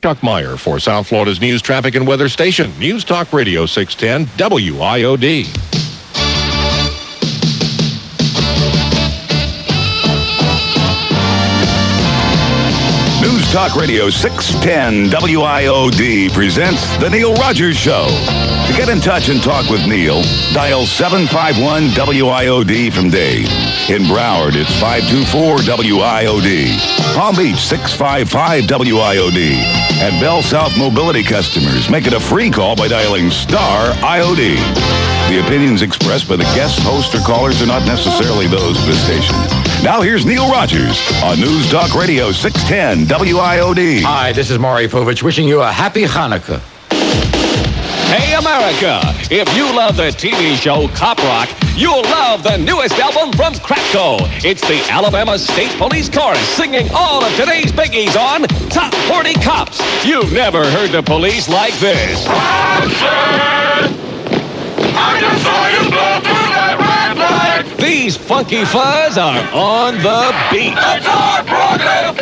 Chuck Meyer for South Florida's News, Traffic, and Weather Station. News Talk Radio 610 WIOD. News Talk Radio 610 WIOD presents The Neil Rogers Show. To get in touch and talk with Neil, dial 751 WIOD from Dade. In Broward, it's 524-WIOD. Palm Beach, 655 WIOD. And Bell South Mobility customers, make it a free call by dialing star IOD. The opinions expressed by the guests, hosts, or callers are not necessarily those of the station. Now here's Neil Rogers on News Talk Radio 610 WIOD. Hi, this is Maury Povich wishing you a happy Hanukkah. Hey, America! If you love the TV show Cop Rock, you'll love the newest album from Crackco. It's the Alabama State Police Chorus singing all of today's biggies on Top 40 Cops. You've never heard the police like this. I just saw you blow through that red light. These funky fuzz are on the beat. That's our program.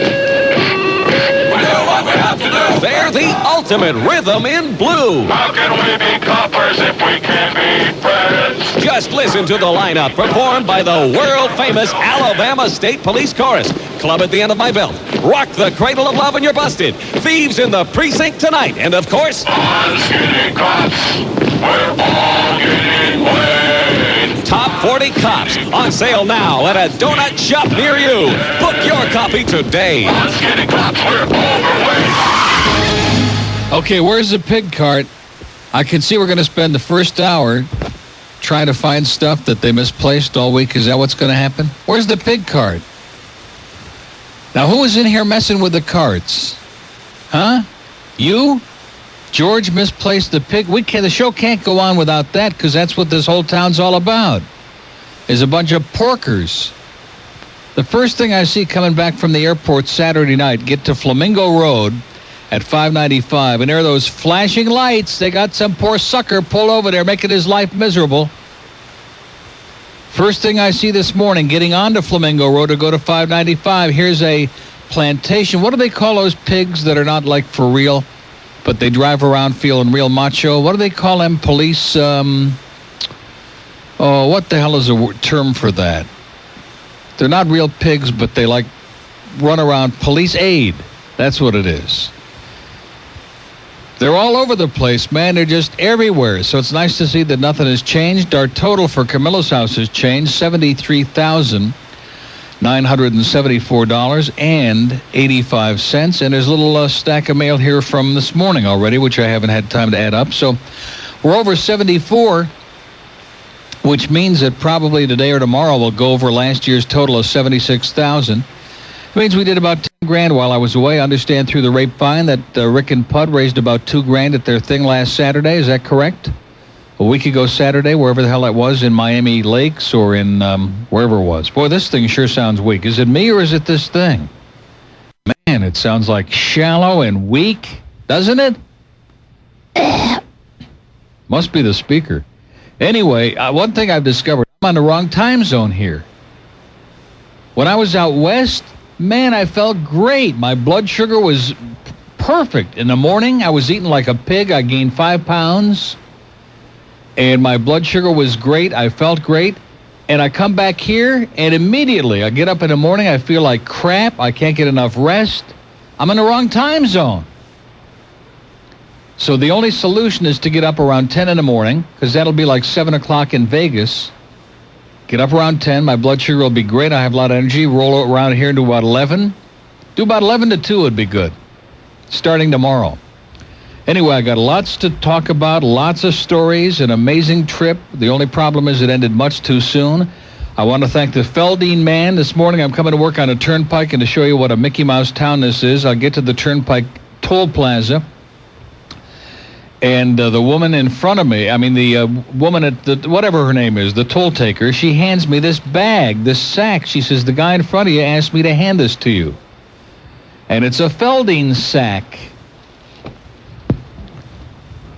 We do what we have to do. They're the ultimate rhythm in blue. How can we be coppers if we can't be friends? Just listen to the lineup performed by the world-famous Alabama State Police Chorus. Club at the End of My Belt. Rock the Cradle of Love and You're Busted. Thieves in the Precinct Tonight. And of course, On skinny cops, we're all getting wet. Top 40 Cops on sale now at a donut shop near you. Book your copy today. On skinny cops, we're overweight. Okay, where's the pig cart? I can see we're going to spend the first hour trying to find stuff that they misplaced all week. Is that what's going to happen? Where's the pig cart? Now, who was in here messing with the carts? Huh? You? George misplaced the pig. The show can't go on without that because that's what this whole town's all about. Is a bunch of porkers. The first thing I see coming back from the airport Saturday night, get to Flamingo Road at 595, and there are those flashing lights. They got some poor sucker pulled over there making his life miserable. First thing I see this morning, getting onto Flamingo Road to go to 595, here's a plantation. What do they call those pigs that are not like for real, but they drive around feeling real macho? What do they call them? Police, what the hell is a term for that? They're not real pigs, but they like run around. Police aid. That's what it is. They're all over the place, man. They're just everywhere. So it's nice to see that nothing has changed. Our total for Camilla's house has changed, $73,974.85. And there's a little stack of mail here from this morning already, which I haven't had time to add up. So we're over 74, which means that probably today or tomorrow we'll go over last year's total of 76,000. It means we did about 10 grand while I was away. I understand through the grapevine that Rick and Pud raised about 2 grand at their thing last Saturday. Is that correct? A week ago Saturday, wherever the hell that was, in Miami Lakes or in wherever it was. Boy, this thing sure sounds weak. Is it me or is it this thing? Man, it sounds like shallow and weak, doesn't it? Must be the speaker. Anyway, one thing I've discovered, I'm on the wrong time zone here. When I was out west, man, I felt great. My blood sugar was perfect. In the morning, I was eating like a pig. I gained 5 pounds. And my blood sugar was great. I felt great. And I come back here, and immediately I get up in the morning, I feel like crap. I can't get enough rest. I'm in the wrong time zone. So the only solution is to get up around 10 in the morning, because that'll be like 7 o'clock in Vegas. Get up around 10. My blood sugar will be great. I have a lot of energy. Roll around here into about 11. Do about 11 to 2 would be good, starting tomorrow. Anyway, I got lots to talk about, lots of stories, an amazing trip. The only problem is it ended much too soon. I want to thank the Feldine man. This morning I'm coming to work on a turnpike, and to show you what a Mickey Mouse town this is, I'll get to the turnpike toll plaza. And the woman in front of me, the woman at the, whatever her name is, the toll taker, she hands me this bag, this sack. She says, the guy in front of you asked me to hand this to you. And it's a Feldine sack.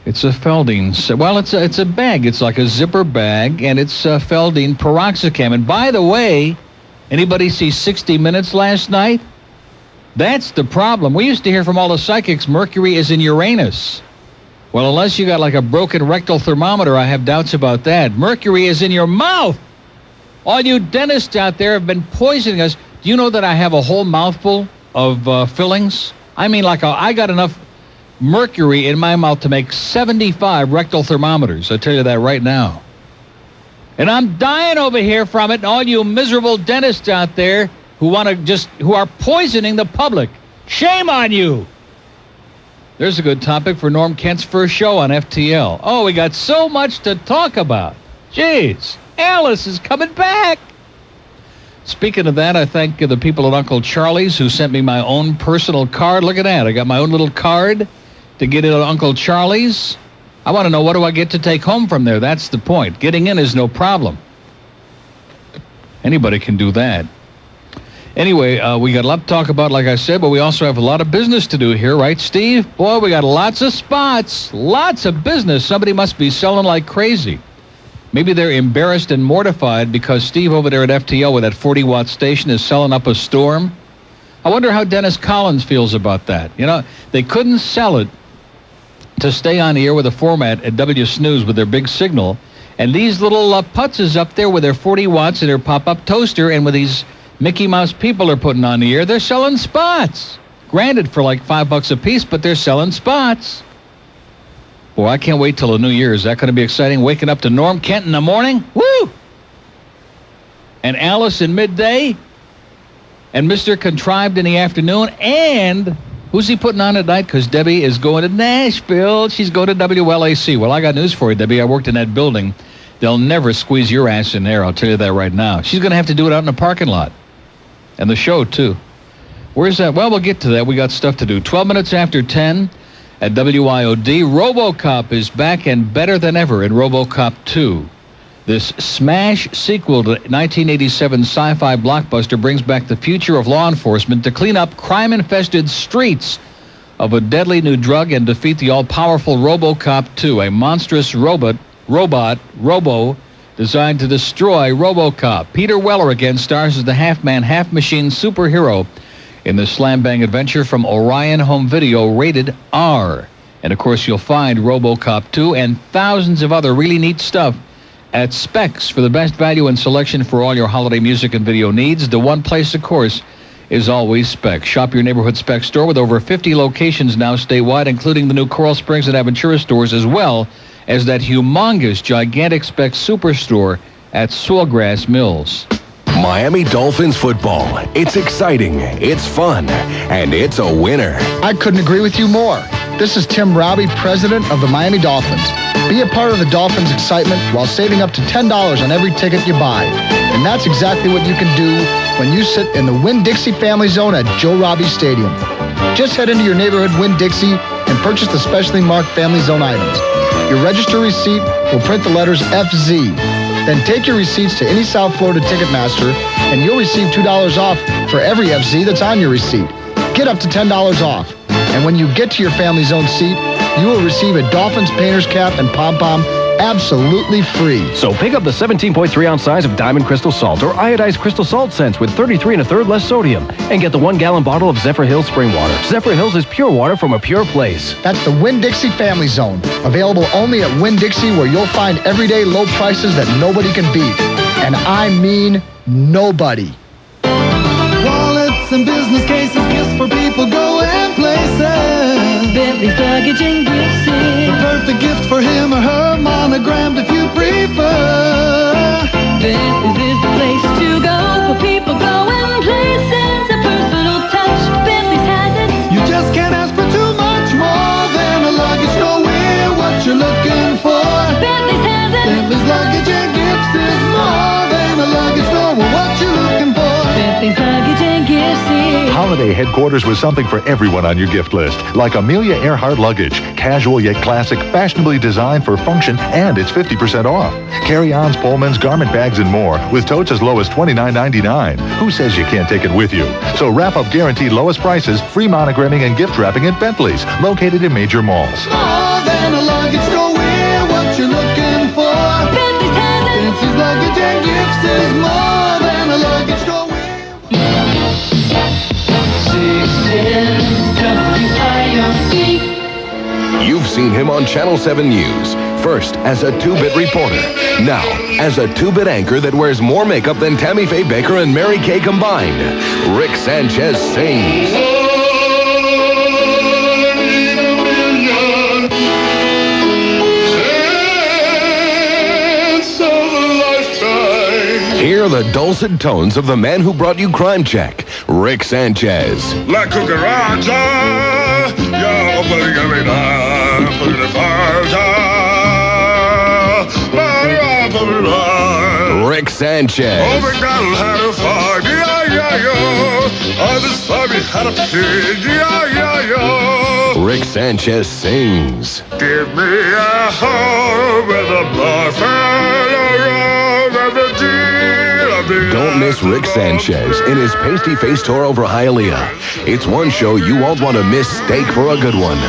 It's a Feldine sack. Well, it's a bag. It's like a zipper bag, and it's Feldine peroxicam. And by the way, anybody see 60 Minutes last night? That's the problem. We used to hear from all the psychics Mercury is in Uranus. Well, unless you got like a broken rectal thermometer, I have doubts about that. Mercury is in your mouth. All you dentists out there have been poisoning us. Do you know that I have a whole mouthful of fillings? I mean, I got enough mercury in my mouth to make 75 rectal thermometers. I'll tell you that right now. And I'm dying over here from it, and all you miserable dentists out there who are poisoning the public. Shame on you. There's a good topic for Norm Kent's first show on FTL. Oh, we got so much to talk about. Jeez, Ellis is coming back. Speaking of that, I thank the people at Uncle Charlie's who sent me my own personal card. Look at that. I got my own little card to get in at Uncle Charlie's. I want to know, what do I get to take home from there? That's the point. Getting in is no problem. Anybody can do that. Anyway, we got a lot to talk about, like I said, but we also have a lot of business to do here, right, Steve? Boy, we got lots of spots, lots of business. Somebody must be selling like crazy. Maybe they're embarrassed and mortified because Steve over there at FTL with that 40-watt station is selling up a storm. I wonder how Dennis Collins feels about that. You know, they couldn't sell it to stay on the air with a format at W Snooze with their big signal. And these little putzes up there with their 40 watts and their pop-up toaster and with these Mickey Mouse people are putting on the air, they're selling spots. Granted, for like $5 a piece, but they're selling spots. Boy, I can't wait till the new year. Is that going to be exciting? Waking up to Norm Kent in the morning? Woo! And Alice in midday? And Mr. Contrived in the afternoon? And who's he putting on tonight? Because Debbie is going to Nashville. She's going to WLAC. Well, I got news for you, Debbie. I worked in that building. They'll never squeeze your ass in there. I'll tell you that right now. She's going to have to do it out in the parking lot. And the show, too. Where's that? Well, we'll get to that. We got stuff to do. 12 minutes after 10 at WIOD. Robocop is back and better than ever in Robocop 2. This smash sequel to 1987 sci-fi blockbuster brings back the future of law enforcement to clean up crime-infested streets of a deadly new drug and defeat the all-powerful Robocop 2, a monstrous robot designed to destroy Robocop. Peter Weller again stars as the half-man, half-machine superhero in the slam-bang adventure from Orion Home Video, rated R. And, of course, you'll find Robocop 2 and thousands of other really neat stuff at Specs for the best value and selection for all your holiday music and video needs. The one place, of course, is always Specs. Shop your neighborhood Specs store with over 50 locations now statewide, including the new Coral Springs and Aventura stores, as well as that humongous, gigantic Specs superstore at Sawgrass Mills. Miami Dolphins football. It's exciting, it's fun, and it's a winner. I couldn't agree with you more. This is Tim Robbie, president of the Miami Dolphins. Be a part of the Dolphins' excitement while saving up to $10 on every ticket you buy. And that's exactly what you can do when you sit in the Winn-Dixie Family Zone at Joe Robbie Stadium. Just head into your neighborhood Winn-Dixie and purchase the specially marked Family Zone items. Your register receipt will print the letters FZ. Then take your receipts to any South Florida Ticketmaster, and you'll receive $2 off for every FZ that's on your receipt. Get up to $10 off. And when you get to your Family Zone seat, you will receive a Dolphins painter's cap and pom-pom absolutely free. So pick up the 17.3-ounce size of Diamond Crystal Salt or iodized crystal salt scents with 33 1/3 less sodium. And get the 1-gallon bottle of Zephyr Hills spring water. Zephyr Hills is pure water from a pure place. That's the Winn-Dixie Family Zone. Available only at Winn-Dixie, where you'll find everyday low prices that nobody can beat. And I mean nobody. Wallets and business cases, gifts for people going places. Bentley's luggage and gifts. The perfect gift for him or her, monogrammed if you prefer. Bentley's is the place to go for people going places. A personal touch, Bentley's has it. You just can't ask for too much more than a luggage store. We're what you're looking for. Bentley's has it. Bentley's luggage and gifts is more than a luggage store. We're what you're looking for. Bentley's luggage and gifts. Holiday headquarters was something for everyone on your gift list, like Amelia Earhart luggage, casual yet classic, fashionably designed for function, and it's 50% off. Carry-ons, Pullmans, garment bags, and more, with totes as low as $29.99. Who says you can't take it with you? So wrap up guaranteed lowest prices, free monogramming, and gift wrapping at Bentley's, located in major malls. More than a luggage store, we're what you're looking for. Bentley's has it. Bentley's luggage and gifts is more than a luggage store. 16 seen him on Channel 7 News. First as a 2-bit reporter. Now as a 2-bit anchor that wears more makeup than Tammy Faye Baker and Mary Kay combined. Rick Sanchez sings. Hear the dulcet tones of the man who brought you Crime Check, Rick Sanchez. La cucaracha, yo Rick Sanchez. Oh, McDonald had a farm, yo. Oh, this farm had a pig, yo. Rick Sanchez sings. Give me a home with a buffalo road and the deal of the Don't miss Rick Sanchez in his pasty-faced tour over Hialeah. It's one show you won't want to miss. Steak for a good one.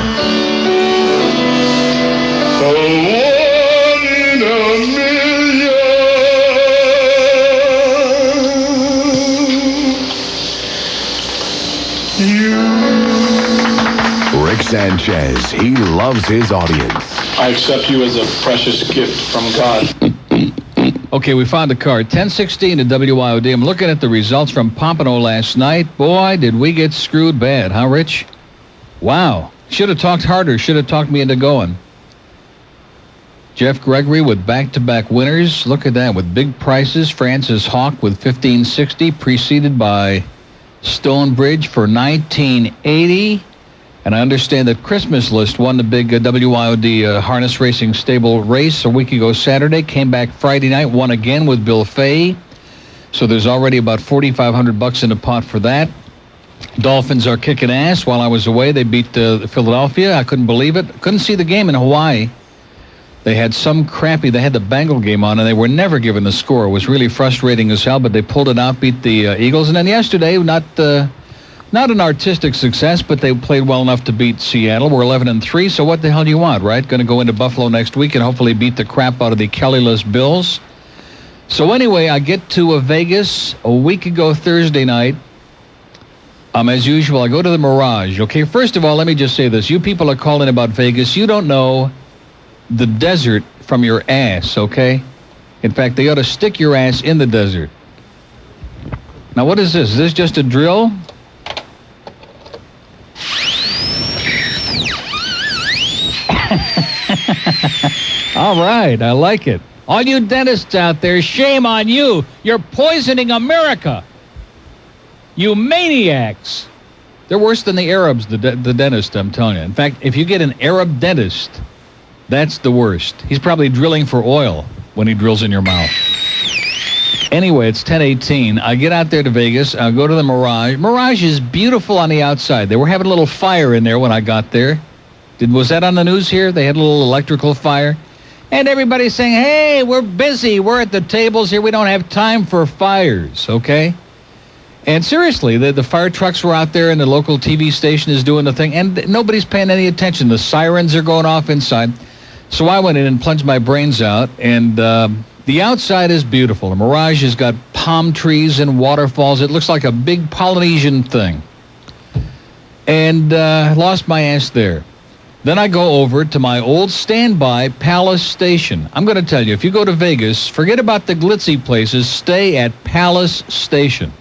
Rick Sanchez, he loves his audience. I accept you as a precious gift from God. Okay, we found the card. 10:16 at WIOD. I'm looking at the results from Pompano last night. Boy, did we get screwed bad, huh, Rich? Wow. Should have talked harder. Should have talked me into going. Jeff Gregory with back-to-back winners. Look at that, with big prices. Francis Hawk with 1560, preceded by Stonebridge for 1980. And I understand that Christmas List won the big WIOD harness racing stable race a week ago Saturday. Came back Friday night, won again with Bill Fay. So there's already about $4,500 in the pot for that. Dolphins are kicking ass. While I was away, they beat Philadelphia. I couldn't believe it. Couldn't see the game in Hawaii. They had they had the Bengal game on, and they were never given the score. It was really frustrating as hell, but they pulled it out, beat the Eagles. And then yesterday, not an artistic success, but they played well enough to beat Seattle. We're 11-3, so what the hell do you want, right? Going to go into Buffalo next week and hopefully beat the crap out of the Kellyless Bills. So anyway, I get to Vegas a week ago Thursday night. As usual, I go to the Mirage. Okay, first of all, let me just say this. You people are calling about Vegas. You don't know the desert from your ass, okay? In fact, they ought to stick your ass in the desert. Now, what is this? Is this just a drill? All right, I like it. All you dentists out there, shame on you. You're poisoning America. You maniacs. They're worse than the Arabs, the dentist, I'm telling you. In fact, if you get an Arab dentist, that's the worst. He's probably drilling for oil when he drills in your mouth. Anyway, it's 10:18. I get out there to Vegas. I go to the Mirage. Mirage is beautiful on the outside. They were having a little fire in there when I got there. Was that on the news here? They had a little electrical fire. And everybody's saying, hey, we're busy. We're at the tables here. We don't have time for fires, okay? And seriously, the fire trucks were out there and the local TV station is doing the thing. And nobody's paying any attention. The sirens are going off inside. So I went in and plunged my brains out. And the outside is beautiful. The Mirage has got palm trees and waterfalls. It looks like a big Polynesian thing. And lost my ass there. Then I go over to my old standby Palace Station. I'm going to tell you, if you go to Vegas, forget about the glitzy places. Stay at Palace Station.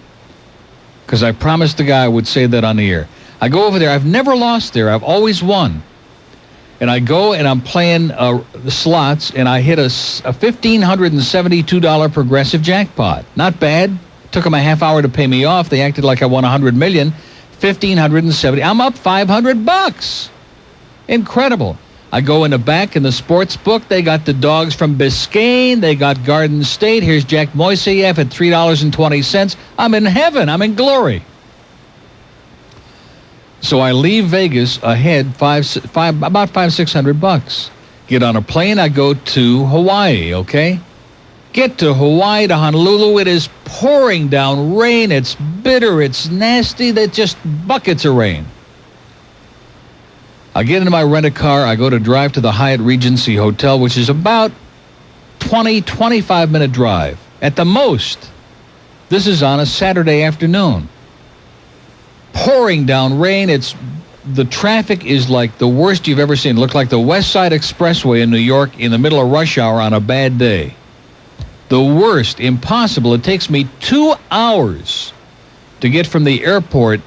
Because I promised the guy I would say that on the air. I go over there. I've never lost there. I've always won. And I go and I'm playing the slots, and I hit a $1,572 progressive jackpot. Not bad. Took them a half hour to pay me off. They acted like I won $100 million. $1,570. I'm up $500. Incredible. I go in the back in the sports book. They got the dogs from Biscayne. They got Garden State. Here's Jack Moiseyev at $3.20. I'm in heaven. I'm in glory. So I leave Vegas ahead about $500-600. Get on a plane. I go to Hawaii, okay? Get to Hawaii, to Honolulu. It is pouring down rain. It's bitter. It's nasty. There's just buckets of rain. I get into my rent-a-car. I go to drive to the Hyatt Regency Hotel, which is about 25-minute drive at the most. This is on a Saturday afternoon. Pouring down rain. It's the traffic is like the worst you've ever seen. It looked like the West Side Expressway in New York in the middle of rush hour on a bad day. The worst, impossible. It takes me 2 hours to get from the airport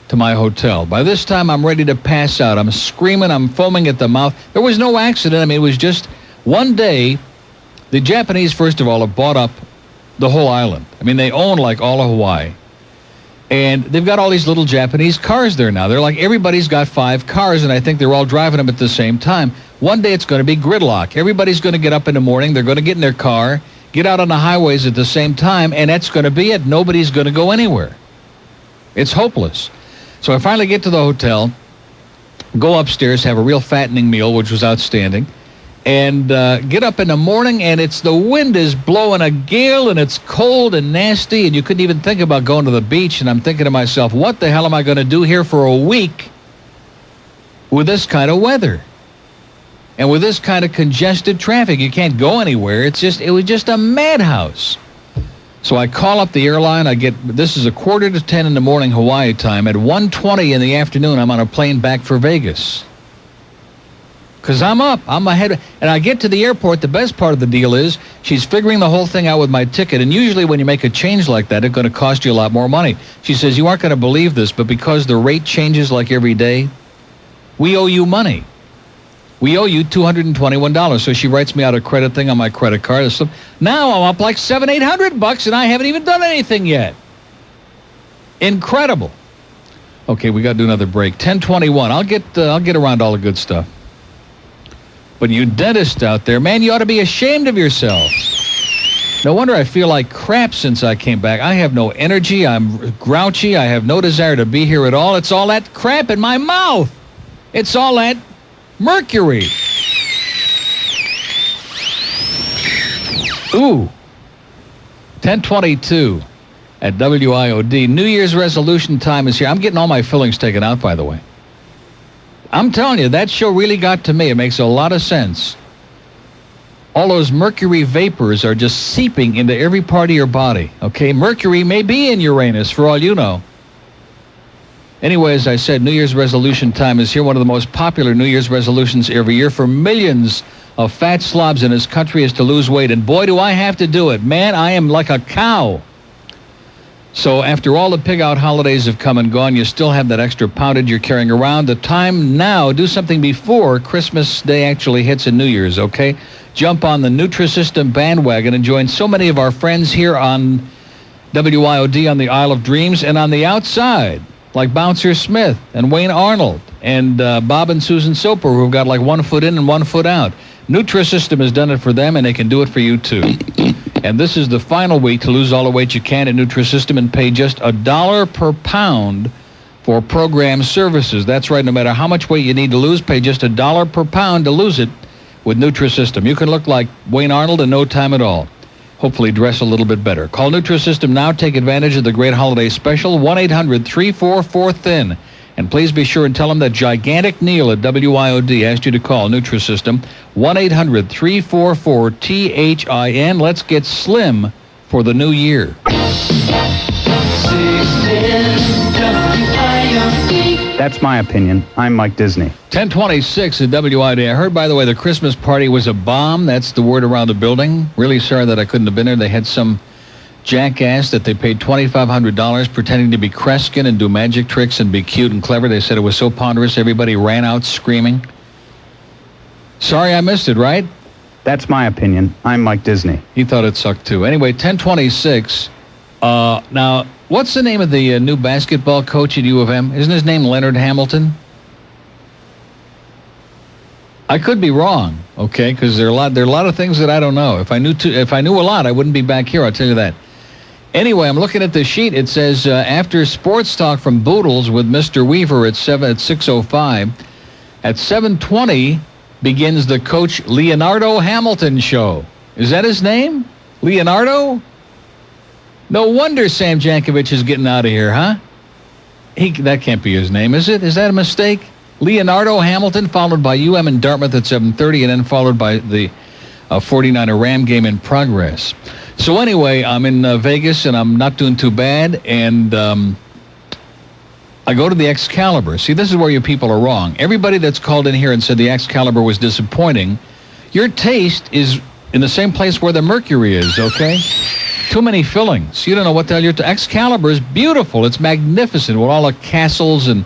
to my hotel. By this time, I'm ready to pass out. I'm screaming. I'm foaming at the mouth. There was no accident. I mean, it was just one day. The Japanese, first of all, have bought up the whole island. I mean, they own like all of Hawaii. And they've got all these little Japanese cars there now. They're like, everybody's got 5 cars, and I think they're all driving them at the same time. One day it's going to be gridlock. Everybody's going to get up in the morning. They're going to get in their car, get out on the highways at the same time, and that's going to be it. Nobody's going to go anywhere. It's hopeless. So I finally get to the hotel, go upstairs, have a real fattening meal, which was outstanding, and get up in the morning, and the wind is blowing a gale, and it's cold and nasty, and you couldn't even think about going to the beach. And I'm thinking to myself, what the hell am I going to do here for a week with this kind of weather and with this kind of congested traffic? You can't go anywhere. It was just a madhouse. So I call up the airline. This is 9:45 in the morning Hawaii time. At 1:20 in the afternoon, I'm on a plane back for Vegas. Because I'm up. I'm ahead. And I get to the airport. The best part of the deal is she's figuring the whole thing out with my ticket. And usually when you make a change like that, it's going to cost you a lot more money. She says, you aren't going to believe this, but because the rate changes like every day, we owe you money. We owe you $221. So she writes me out a credit thing on my credit card. So now I'm up like $700-800, and I haven't even done anything yet. Incredible. Okay, we got to do another break. 10:21. I'll get around all the good stuff. But you dentists out there, man, you ought to be ashamed of yourselves. No wonder I feel like crap since I came back. I have no energy. I'm grouchy. I have no desire to be here at all. It's all that crap in my mouth. It's all that Mercury. Ooh. 10:22 at WIOD. New Year's resolution time is here. I'm getting all my fillings taken out, by the way. I'm telling you, that show really got to me. It makes a lot of sense. All those mercury vapors are just seeping into every part of your body. Okay, Mercury may be in Uranus, for all you know. Anyway, as I said, New Year's resolution time is here. One of the most popular New Year's resolutions every year for millions of fat slobs in this country is to lose weight. And boy, do I have to do it. Man, I am like a cow. So after all the pig-out holidays have come and gone, you still have that extra poundage you're carrying around. The time now, do something before Christmas Day actually hits and New Year's, okay? Jump on the Nutrisystem bandwagon and join so many of our friends here on WIOD on the Isle of Dreams and on the outside, like Bouncer Smith and Wayne Arnold and Bob and Susan Soper, who've got like 1 foot in and 1 foot out. Nutrisystem has done it for them, and they can do it for you, too. And this is the final week to lose all the weight you can at Nutrisystem and pay just $1 per pound for program services. That's right. No matter how much weight you need to lose, pay just $1 per pound to lose it with Nutrisystem. You can look like Wayne Arnold in no time at all. Hopefully dress a little bit better. Call Nutrisystem now. Take advantage of the great holiday special, 1-800-344-THIN. And please be sure and tell them that Gigantic Neil at WIOD asked you to call Nutrisystem, 1-800-344-THIN. Let's get slim for the new year. That's my opinion. I'm Mike Disney. 10:26 at WIOD. I heard, by the way, the Christmas party was a bomb. That's the word around the building. Really sorry that I couldn't have been there. They had some jackass that they paid $2,500 pretending to be Kreskin and do magic tricks and be cute and clever. They said it was so ponderous, everybody ran out screaming. Sorry I missed it, right? That's my opinion. I'm Mike Disney. He thought it sucked, too. Anyway, 10:26. Now, what's the name of the new basketball coach at U of M? Isn't his name Leonard Hamilton? I could be wrong, okay, because there are a lot of things that I don't know. If I knew a lot, I wouldn't be back here, I'll tell you that. Anyway, I'm looking at the sheet. It says, after sports talk from Boodles with Mr. Weaver at 6:05, at 7:20 begins the Coach Leonardo Hamilton show. Is that his name? Leonardo? No wonder Sam Jankovic is getting out of here, huh? That can't be his name, is it? Is that a mistake? Leonardo Hamilton, followed by UM and Dartmouth at 7:30, and then followed by the 49er Ram game in progress. So anyway, I'm in Vegas, and I'm not doing too bad, and I go to the Excalibur. See, this is where you people are wrong. Everybody that's called in here and said the Excalibur was disappointing, your taste is in the same place where the Mercury is, okay? Too many fillings. You don't know what the hell you're... Excalibur is beautiful. It's magnificent with all the castles and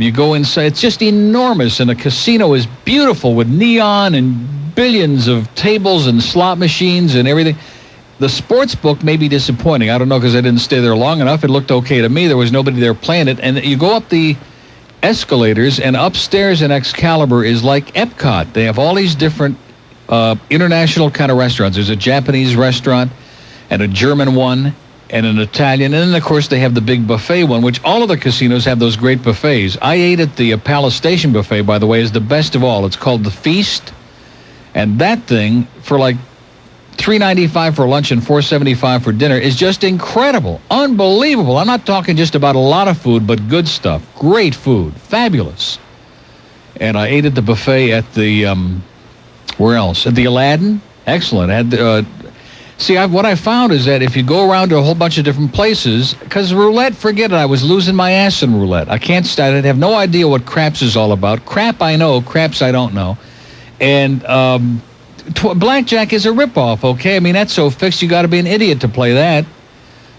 you go inside. It's just enormous, and the casino is beautiful with neon and billions of tables and slot machines and everything. The sports book may be disappointing. I don't know because I didn't stay there long enough. It looked okay to me. There was nobody there playing it. And you go up the escalators, and upstairs in Excalibur is like Epcot. They have all these different international kind of restaurants. There's a Japanese restaurant and a German one and an Italian. And then, of course, they have the big buffet one, which all of the casinos have those great buffets. I ate at the Palace Station buffet, by the way, is the best of all. It's called the Feast. And that thing, for like $3.95 for lunch and $4.75 for dinner, is just incredible, unbelievable. I'm not talking just about a lot of food, but good stuff, great food, fabulous. And I ate at the buffet at the where else? At the Aladdin, excellent. What I found is that if you go around to a whole bunch of different places, because roulette, forget it. I was losing my ass in roulette. I have no idea what craps is all about. Crap I know, craps I don't know, and. Blackjack is a ripoff, okay? I mean, that's so fixed, you got to be an idiot to play that.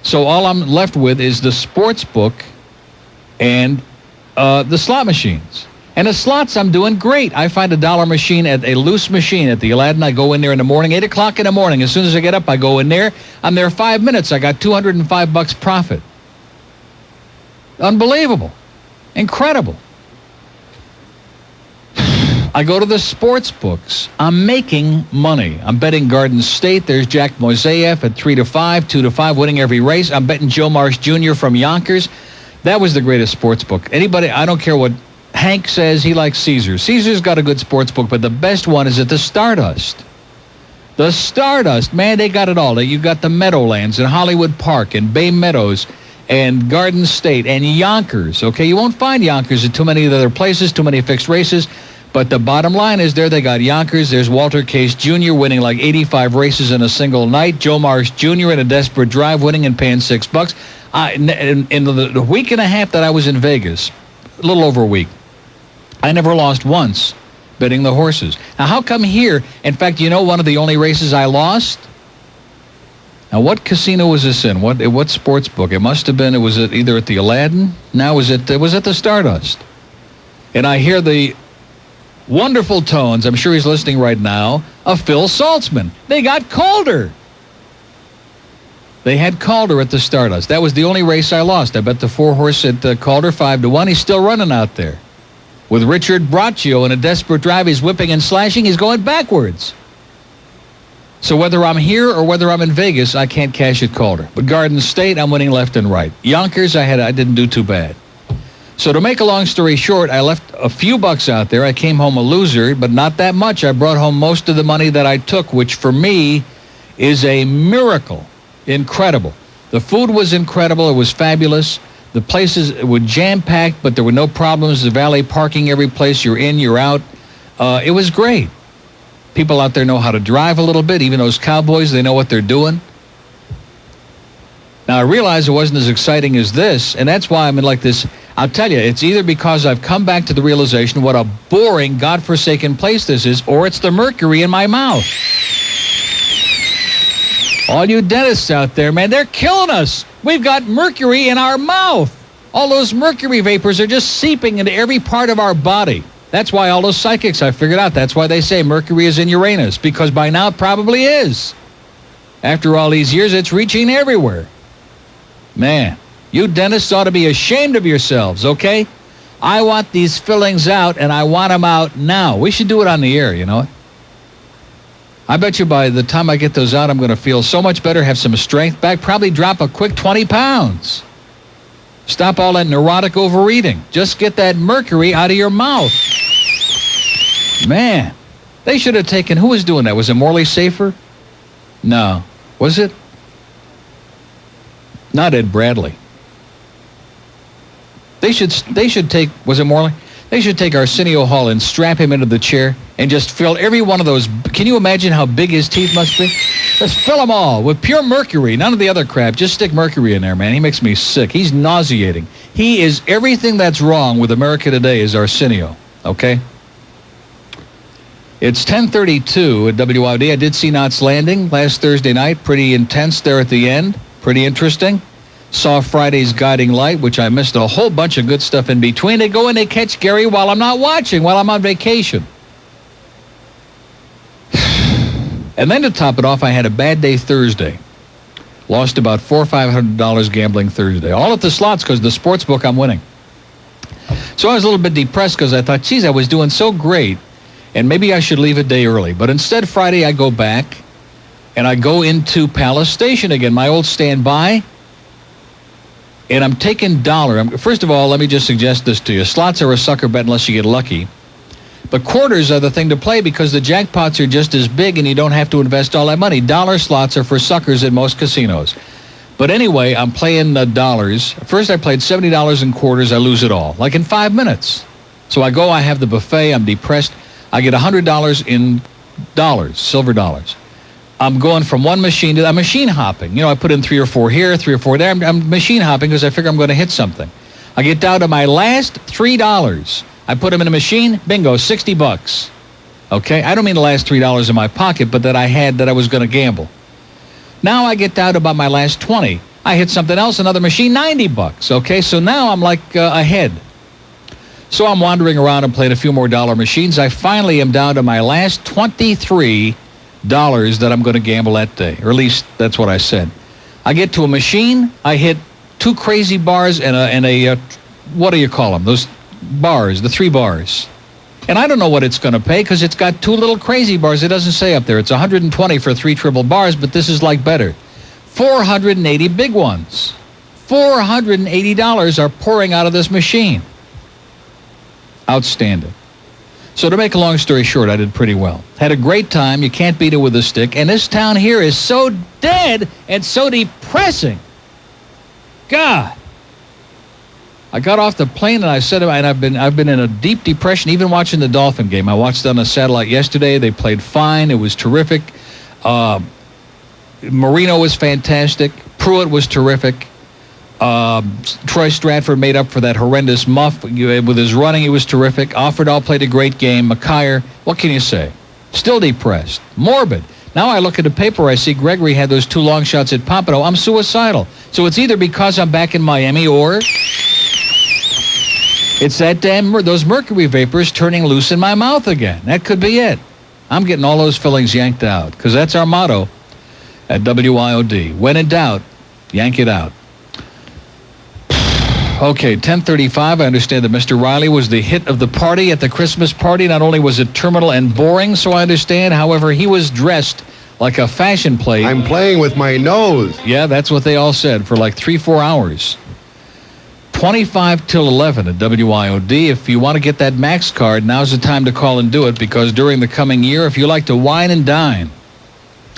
So all I'm left with is the sports book and the slot machines. And the slots, I'm doing great. I find a dollar machine at a loose machine at the Aladdin. I go in there in the morning, 8 o'clock in the morning. As soon as I get up, I go in there. I'm there 5 minutes. I got $205 profit. Unbelievable. Incredible. I go to the sports books. I'm making money. I'm betting Garden State. There's Jack Moiseyev at 3-5, 2-5, winning every race. I'm betting Joe Marsh Jr. from Yonkers. That was the greatest sports book. Anybody, I don't care what Hank says, he likes Caesars. Caesars got a good sports book, but the best one is at the Stardust. The Stardust, man, they got it all. You got the Meadowlands and Hollywood Park and Bay Meadows and Garden State and Yonkers. Okay, you won't find Yonkers at too many other places, too many fixed races. But the bottom line is there they got Yonkers. There's Walter Case Jr. winning like 85 races in a single night. Joe Marsh Jr. in a desperate drive winning and paying $6. In the week and a half that I was in Vegas, a little over a week, I never lost once betting the horses. Now, how come here? In fact, you know one of the only races I lost? Now, what casino was this in? What sports book? It must have been, was it either at the Aladdin? No, it was at the Stardust. And I hear the wonderful tones, I'm sure he's listening right now, of Phil Saltzman. They got Calder. They had Calder at the Stardust. That was the only race I lost. I bet the 4-horse at Calder 5-1. He's still running out there. With Richard Braccio in a desperate drive, he's whipping and slashing. He's going backwards. So whether I'm here or whether I'm in Vegas, I can't cash at Calder. But Garden State, I'm winning left and right. Yonkers, I didn't do too bad. So to make a long story short, I left a few bucks out there. I came home a loser, but not that much. I brought home most of the money that I took, which for me is a miracle. Incredible. The food was incredible. It was fabulous. The places were jam-packed, but there were no problems. The valet parking every place. You're in, you're out. It was great. People out there know how to drive a little bit. Even those cowboys, they know what they're doing. Now, I realize it wasn't as exciting as this, and that's why I'm in like this. I'll tell you, it's either because I've come back to the realization what a boring, godforsaken place this is, or it's the mercury in my mouth. All you dentists out there, man, they're killing us. We've got mercury in our mouth. All those mercury vapors are just seeping into every part of our body. That's why all those psychics, I figured out, that's why they say Mercury is in Uranus, because by now it probably is. After all these years, it's reaching everywhere. Man, you dentists ought to be ashamed of yourselves, okay? I want these fillings out, and I want them out now. We should do it on the air, you know? I bet you by the time I get those out, I'm going to feel so much better, have some strength back, probably drop a quick 20 pounds. Stop all that neurotic overeating. Just get that mercury out of your mouth. Man, they should have taken, who was doing that? Was it Morley Safer? No. Was it? Not Ed Bradley. They should take, was it Morley? They should take Arsenio Hall and strap him into the chair and just fill every one of those. Can you imagine how big his teeth must be? Let's fill them all with pure Mercury. None of the other crap. Just stick Mercury in there, man. He makes me sick. He's nauseating. He is everything that's wrong with America today is Arsenio. Okay? It's 10:32 at WIOD. I did see Knots Landing last Thursday night. Pretty intense there at the end. Pretty interesting. Saw Friday's Guiding Light, which I missed a whole bunch of good stuff in between. They go and they catch Gary while I'm not watching, while I'm on vacation. And then to top it off, I had a bad day Thursday. Lost about $400 or $500 gambling Thursday. All at the slots because the sports book I'm winning. So I was a little bit depressed because I thought, geez, I was doing so great, and maybe I should leave a day early. But instead, Friday, I go back, and I go into Palace Station again, my old standby, and I'm taking dollar. First of all, let me just suggest this to you. Slots are a sucker bet unless you get lucky. But quarters are the thing to play because the jackpots are just as big and you don't have to invest all that money. Dollar slots are for suckers at most casinos. But anyway, I'm playing the dollars. First, I played $70 in quarters. I lose it all, like in 5 minutes. So I go, I have the buffet. I'm depressed. I get $100 in dollars, silver dollars. I'm going from one machine to I'm machine hopping. You know, I put in 3 or 4 here, 3 or 4 there. I'm machine hopping because I figure I'm going to hit something. I get down to my last $3. I put them in a machine. Bingo, $60. Okay, I don't mean the last $3 in my pocket, but that I had that I was going to gamble. Now I get down to about my last 20. I hit something else, another machine, $90. Okay, so now I'm like ahead. So I'm wandering around and playing a few more dollar machines. I finally am down to my last $23 that I'm going to gamble that day, or at least that's what I said. I get to a machine. I hit 2 crazy bars and a what do you call them? Those bars, the 3 bars. And I don't know what it's going to pay because it's got 2 little crazy bars. It doesn't say up there. It's 120 for 3 triple bars, but this is like better. 480 big ones. $480 are pouring out of this machine. Outstanding. So to make a long story short, I did pretty well. Had a great time. You can't beat it with a stick. And this town here is so dead and so depressing. God. I got off the plane and I said, and I've been in a deep depression, even watching the Dolphin game. I watched it on the satellite yesterday. They played fine. It was terrific. Marino was fantastic. Pruitt was terrific. Troy Stratford made up for that horrendous muff with his running. He was terrific. Offerdahl played a great game. McKyer, what can you say? Still depressed. Morbid. Now I look at the paper. I see Gregory had those 2 long shots at Pompano. I'm suicidal. So it's either because I'm back in Miami or it's that those mercury vapors turning loose in my mouth again. That could be it. I'm getting all those fillings yanked out because that's our motto at WIOD. When in doubt, yank it out. Okay, 10:35. I understand that Mr. Riley was the hit of the party at the Christmas party. Not only was it terminal and boring, so I understand, however, he was dressed like a fashion plate. I'm playing with my nose. Yeah, that's what they all said for like 3-4 hours. 25 till 11 at WIOD. If you want to get that Max card, now's the time to call and do it because during the coming year, if you like to wine and dine,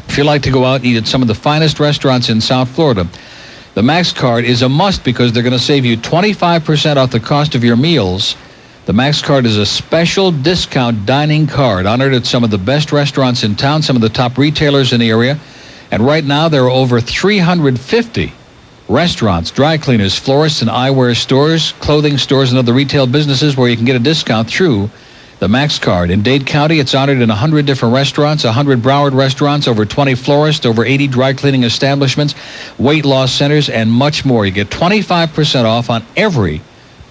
if you like to go out and eat at some of the finest restaurants in South Florida, the Max card is a must because they're going to save you 25% off the cost of your meals. The Max card is a special discount dining card honored at some of the best restaurants in town, some of the top retailers in the area. And right now, there are over 350 restaurants, dry cleaners, florists, and eyewear stores, clothing stores, and other retail businesses where you can get a discount through the Max card. In Dade County, it's honored in 100 different restaurants, 100 Broward restaurants, over 20 florists, over 80 dry cleaning establishments, weight loss centers, and much more. You get 25% off on every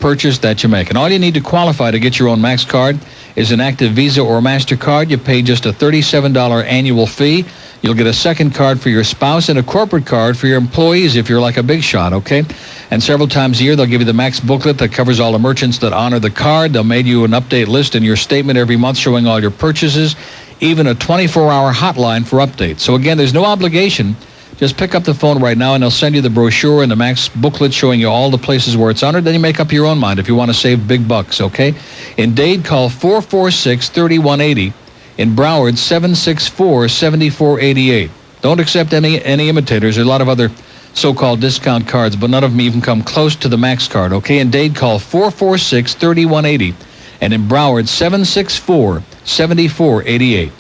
purchase that you make. And all you need to qualify to get your own Max card is an active Visa or MasterCard. You pay just a $37 annual fee. You'll get a second card for your spouse and a corporate card for your employees if you're like a big shot, okay? And several times a year, they'll give you the Max booklet that covers all the merchants that honor the card. They'll mail you an update list in your statement every month showing all your purchases, even a 24-hour hotline for updates. So again, there's no obligation. Just pick up the phone right now, and they'll send you the brochure and the Max booklet showing you all the places where it's honored. Then you make up your own mind if you want to save big bucks, okay? In Dade, call 446-3180. In Broward, 764-7488. Don't accept any imitators. There are a lot of other so-called discount cards, but none of them even come close to the Max card, okay? In Dade, call 446-3180. And in Broward, 764-7488.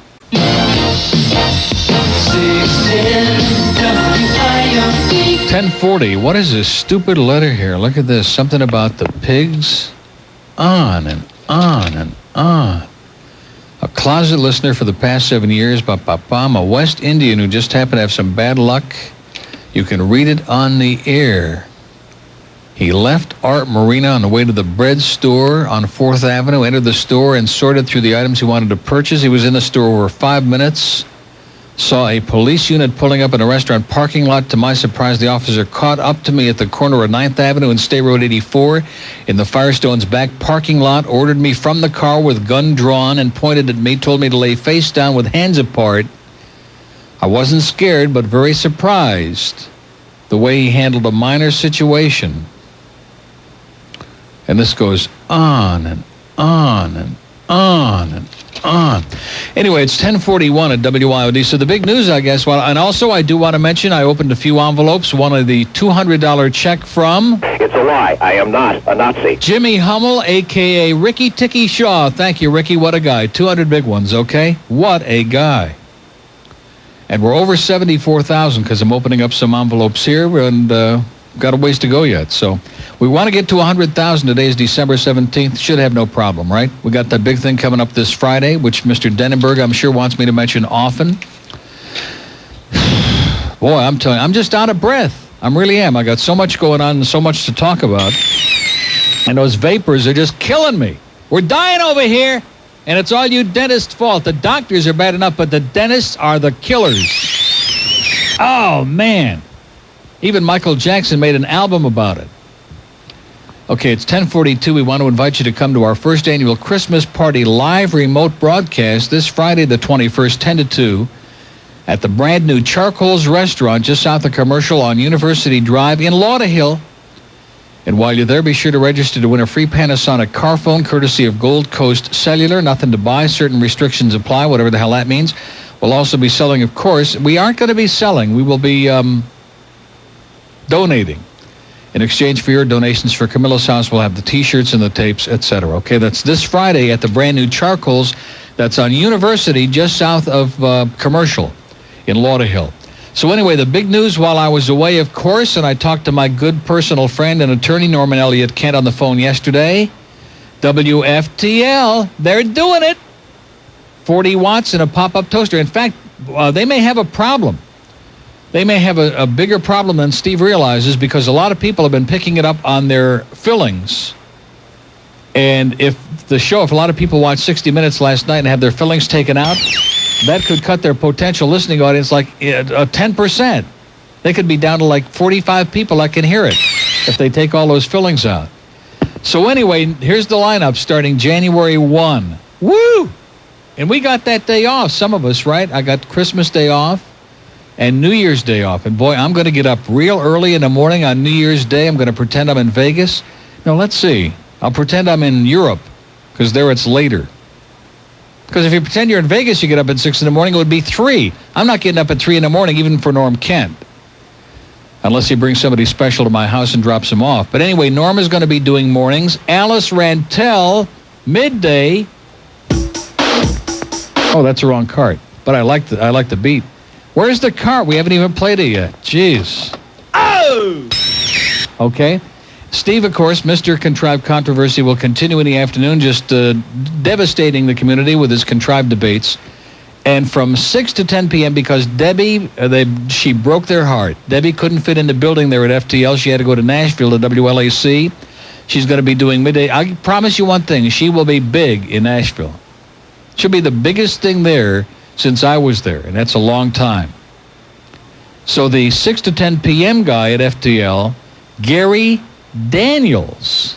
1040. What is this stupid letter here? Look at this. Something about the pigs. On and on and on. A closet listener for the past 7 years. I'm a West Indian who just happened to have some bad luck. You can read it on the air. He left Art Marina on the way to the bread store on 4th Avenue, entered the store and sorted through the items he wanted to purchase. He was in the store for 5 minutes. Saw a police unit pulling up in a restaurant parking lot. To my surprise, the officer caught up to me at the corner of 9th Avenue and State Road 84 in the Firestone's back parking lot, ordered me from the car with gun drawn and pointed at me, told me to lay face down with hands apart. I wasn't scared, but very surprised the way he handled a minor situation. And this goes on and on and on and on. Anyway, it's 10:41 at WIOD. So the big news, I guess, and also I do want to mention I opened a few envelopes. One of the $200 check from... It's a lie. I am not a Nazi. Jimmy Hummel, a.k.a. Ricky Ticky Shaw. Thank you, Ricky. What a guy. 200 big ones, okay? What a guy. And we're over 74,000 because I'm opening up some envelopes here and got a ways to go yet. So we want to get to 100,000. Today is December 17th. Should have no problem, right? We got that big thing coming up this Friday, which Mr. Denenberg, I'm sure, wants me to mention often. Boy, I'm telling you, I'm just out of breath. I really am. I got so much going on and so much to talk about. And those vapors are just killing me. We're dying over here, and it's all you dentists' fault. The doctors are bad enough, but the dentists are the killers. Oh, man. Even Michael Jackson made an album about it. Okay, it's 10:42. We want to invite you to come to our first annual Christmas party live remote broadcast this Friday, the 21st, 10 to 2, at the brand new Charcoals Restaurant just south of Commercial on University Drive in Lauderhill. And while you're there, be sure to register to win a free Panasonic car phone courtesy of Gold Coast Cellular. Nothing to buy. Certain restrictions apply, whatever the hell that means. We'll also be selling, of course. We aren't going to be selling. We will be donating. In exchange for your donations for Camilla's house, we'll have the T-shirts and the tapes, etc. Okay, that's this Friday at the brand new Charcoals. That's on University, just south of Commercial in Lauderhill. So anyway, the big news while I was away, of course, and I talked to my good personal friend and attorney Norman Elliott Kent on the phone yesterday. WFTL, they're doing it. 40 watts in a pop-up toaster. In fact, they may have a problem. They may have a bigger problem than Steve realizes, because a lot of people have been picking it up on their fillings. And if a lot of people watched 60 Minutes last night and have their fillings taken out, that could cut their potential listening audience like 10%. They could be down to like 45 people that can hear it if they take all those fillings out. So anyway, here's the lineup starting January 1. Woo! And we got that day off, some of us, right? I got Christmas Day off and New Year's Day off. And boy, I'm going to get up real early in the morning on New Year's Day. I'm going to pretend I'm in Vegas. No, let's see. I'll pretend I'm in Europe, because there it's later. Because if you pretend you're in Vegas, you get up at 6 in the morning, it would be 3. I'm not getting up at 3 in the morning, even for Norm Kent. Unless he brings somebody special to my house and drops him off. But anyway, Norm is going to be doing mornings. Alice Rantel, midday. Oh, that's the wrong cart. But I like the beat. Where's the cart? We haven't even played it yet. Jeez. Oh! Okay. Steve, of course, Mr. Contrived Controversy, will continue in the afternoon, just devastating the community with his contrived debates. And from 6 to 10 p.m., because Debbie, she broke their heart. Debbie couldn't fit in the building there at FTL. She had to go to Nashville to WLAC. She's going to be doing midday. I promise you one thing. She will be big in Nashville. She'll be the biggest thing there since I was there, and that's a long time. So the 6 to 10 p.m. guy at FTL, Gary Daniels.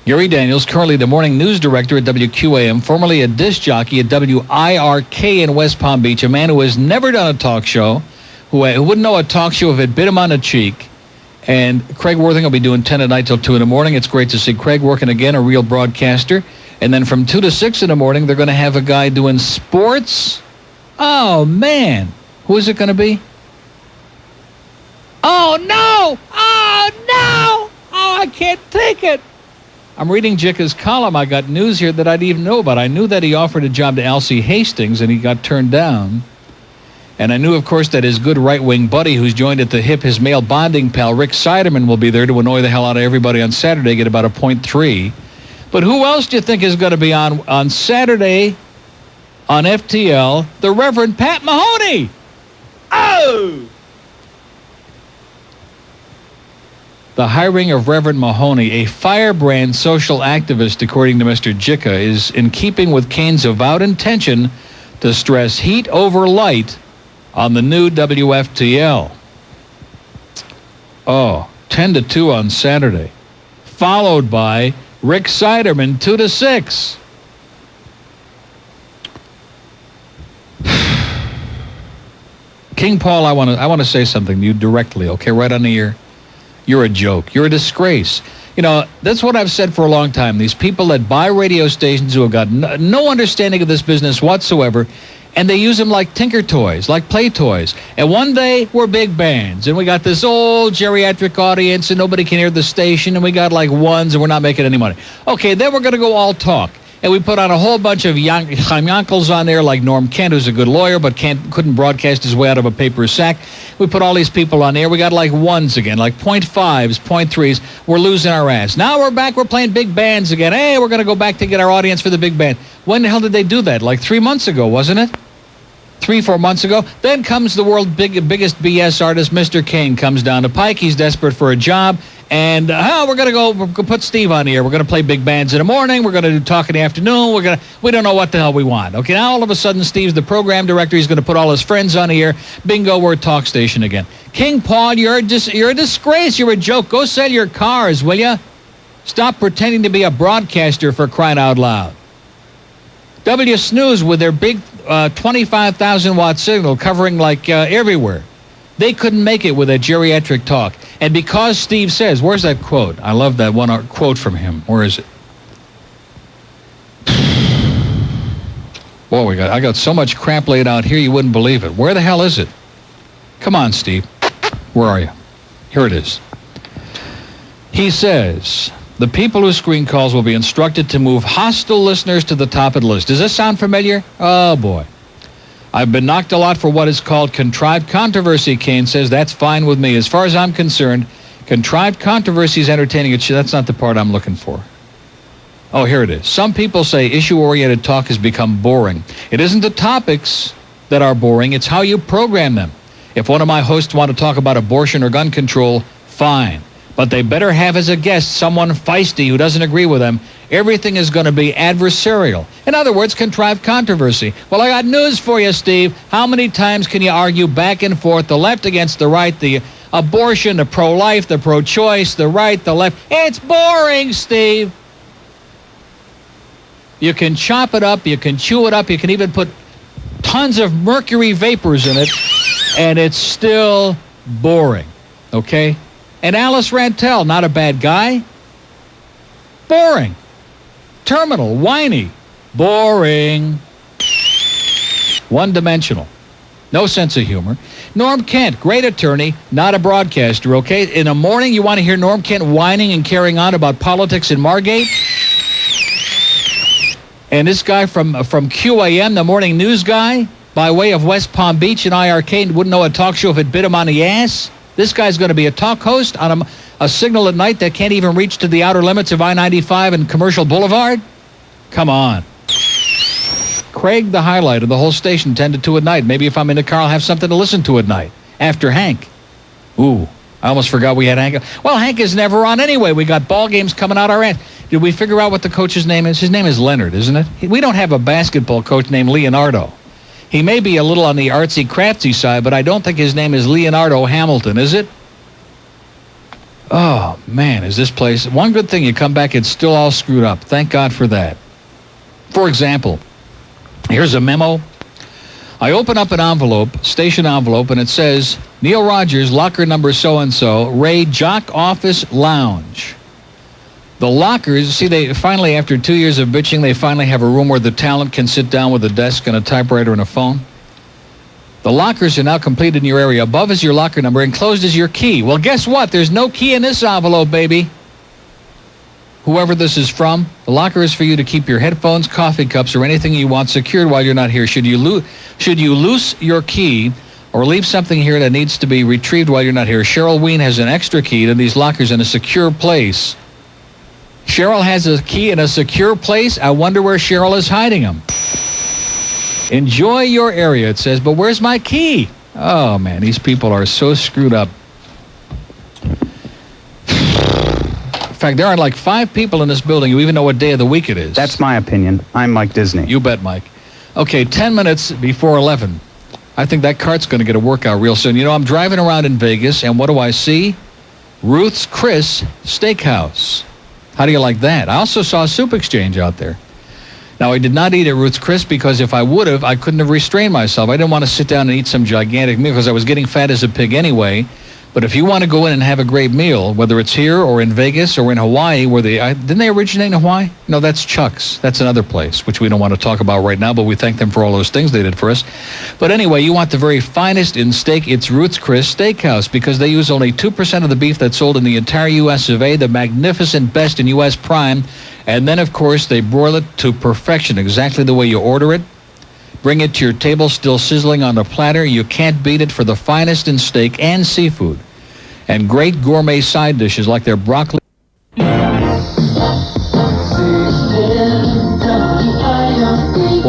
Gary Daniels, currently the morning news director at WQAM, formerly a disc jockey at WIRK in West Palm Beach, a man who has never done a talk show, who wouldn't know a talk show if it bit him on the cheek. And Craig Worthing will be doing 10 at night till 2 in the morning. It's great to see Craig working again, a real broadcaster. And then from 2 to 6 in the morning, they're going to have a guy doing sports. Oh, man. Who is it going to be? Oh, no! Oh, no! Oh, I can't take it! I'm reading Jicka's column. I got news here that I didn't even know about. I knew that he offered a job to Elsie Hastings, and he got turned down. And I knew, of course, that his good right-wing buddy who's joined at the hip, his male bonding pal, Rick Sanchez, will be there to annoy the hell out of everybody on Saturday, get about a .3. But who else do you think is going to be on Saturday on FTL? The Reverend Pat Mahoney. Oh! The hiring of Reverend Mahoney, a firebrand social activist, according to Mr. Jicka, is in keeping with Kane's avowed intention to stress heat over light on the new WFTL. 10 to 2 on Saturday. Followed by Rick Siderman, 2 to 6. King Paul, I want to say something to you directly, okay, right on the air. You're a joke. You're a disgrace. You know, that's what I've said for a long time. These people that buy radio stations who have got no understanding of this business whatsoever, and they use them like tinker toys, like play toys. And one day, we're big bands, and we got this old geriatric audience, and nobody can hear the station, and we got like ones, and we're not making any money. Okay, then we're going to go all talk. And we put on a whole bunch of Yankles on there, like Norm Kent, who's a good lawyer, but couldn't broadcast his way out of a paper sack. We put all these people on there. We got like ones again, like .5s, .3s. We're losing our ass. Now we're back. We're playing big bands again. Hey, we're going to go back to get our audience for the big band. When the hell did they do that? Like 3 months ago, wasn't it? 3-4 months ago. Then comes the world's biggest BS artist, Mr. Kane, comes down the pike. He's desperate for a job. And we're going to go put Steve on here. We're going to play big bands in the morning. We're going to do talk in the afternoon. We don't know what the hell we want. Okay, now all of a sudden Steve's the program director. He's going to put all his friends on here. Bingo, we're a talk station again. King Paul, you're a disgrace. You're a joke. Go sell your cars, will you? Stop pretending to be a broadcaster, for crying out loud. W Snooze with their big 25,000-watt signal covering like everywhere. They couldn't make it with a geriatric talk. And because Steve says, where's that quote? I love that one quote from him. Where is it? Boy, I got so much crap laid out here you wouldn't believe it. Where the hell is it? Come on, Steve. Where are you? Here it is. He says, the people who screen calls will be instructed to move hostile listeners to the top of the list. Does this sound familiar? Oh, boy. I've been knocked a lot for what is called contrived controversy, Kane says. That's fine with me. As far as I'm concerned, contrived controversy is entertaining. That's not the part I'm looking for. Oh, here it is. Some people say issue-oriented talk has become boring. It isn't the topics that are boring. It's how you program them. If one of my hosts want to talk about abortion or gun control, fine. But they better have as a guest someone feisty who doesn't agree with them. Everything is going to be adversarial. In other words, contrived controversy. Well, I got news for you, Steve. How many times can you argue back and forth, the left against the right, the abortion, the pro-life, the pro-choice, the right, the left? It's boring, Steve. You can chop it up, you can chew it up, you can even put tons of mercury vapors in it, and it's still boring, okay? And Alice Rantel, not a bad guy. Boring. Terminal, whiny. Boring. One-dimensional. No sense of humor. Norm Kent, great attorney, not a broadcaster, okay? In the morning, you want to hear Norm Kent whining and carrying on about politics in Margate? And this guy from QAM, the morning news guy, by way of West Palm Beach and IRK, wouldn't know a talk show if it bit him on the ass? This guy's going to be a talk host on a signal at night that can't even reach to the outer limits of I-95 and Commercial Boulevard? Come on. Craig, the highlight of the whole station, 10 to 2 at night. Maybe if I'm in the car, I'll have something to listen to at night. After Hank. Ooh, I almost forgot we had Hank. Well, Hank is never on anyway. We got ball games coming out our ass. Did we figure out what the coach's name is? His name is Leonard, isn't it? We don't have a basketball coach named Leonardo. He may be a little on the artsy-craftsy side, but I don't think his name is Leonardo Hamilton, is it? Oh, man, is this place... One good thing, you come back, it's still all screwed up. Thank God for that. For example, here's a memo. I open up an envelope, station envelope, and it says, Neil Rogers, locker number so-and-so, Ray Jock Office Lounge. The lockers, see, they finally, after 2 years of bitching, they finally have a room where the talent can sit down with a desk and a typewriter and a phone. The lockers are now completed in your area. Above is your locker number, enclosed is your key. Well, guess what? There's no key in this envelope, baby. whoever this is from, the locker is for you to keep your headphones, coffee cups, or anything you want secured while you're not here. Should you lose your key or leave something here that needs to be retrieved while you're not here, Cheryl Ween has an extra key to these lockers in a secure place. Cheryl has a key in a secure place? I wonder where Cheryl is hiding them. Enjoy your area, it says, but where's my key? Oh, man, these people are so screwed up. In fact, there are like 5 people in this building who even know what day of the week it is. That's my opinion. I'm Mike Disney. You bet, Mike. Okay, 10 minutes before 11. I think that cart's going to get a workout real soon. You know, I'm driving around in Vegas, and what do I see? Ruth's Chris Steakhouse. How do you like that? I also saw a soup exchange out there. Now, I did not eat at Ruth's Chris because if I would have, I couldn't have restrained myself. I didn't want to sit down and eat some gigantic meal because I was getting fat as a pig anyway. But if you want to go in and have a great meal, whether it's here or in Vegas or in Hawaii, where didn't they originate in Hawaii? No, that's Chuck's. That's another place, which we don't want to talk about right now, but we thank them for all those things they did for us. But anyway, you want the very finest in steak, it's Ruth's Chris Steakhouse, because they use only 2% of the beef that's sold in the entire U.S. of A., the magnificent best in U.S. prime, and then, of course, they broil it to perfection, exactly the way you order it. Bring it to your table still sizzling on the platter. You can't beat it for the finest in steak and seafood. And great gourmet side dishes like their broccoli. Boy,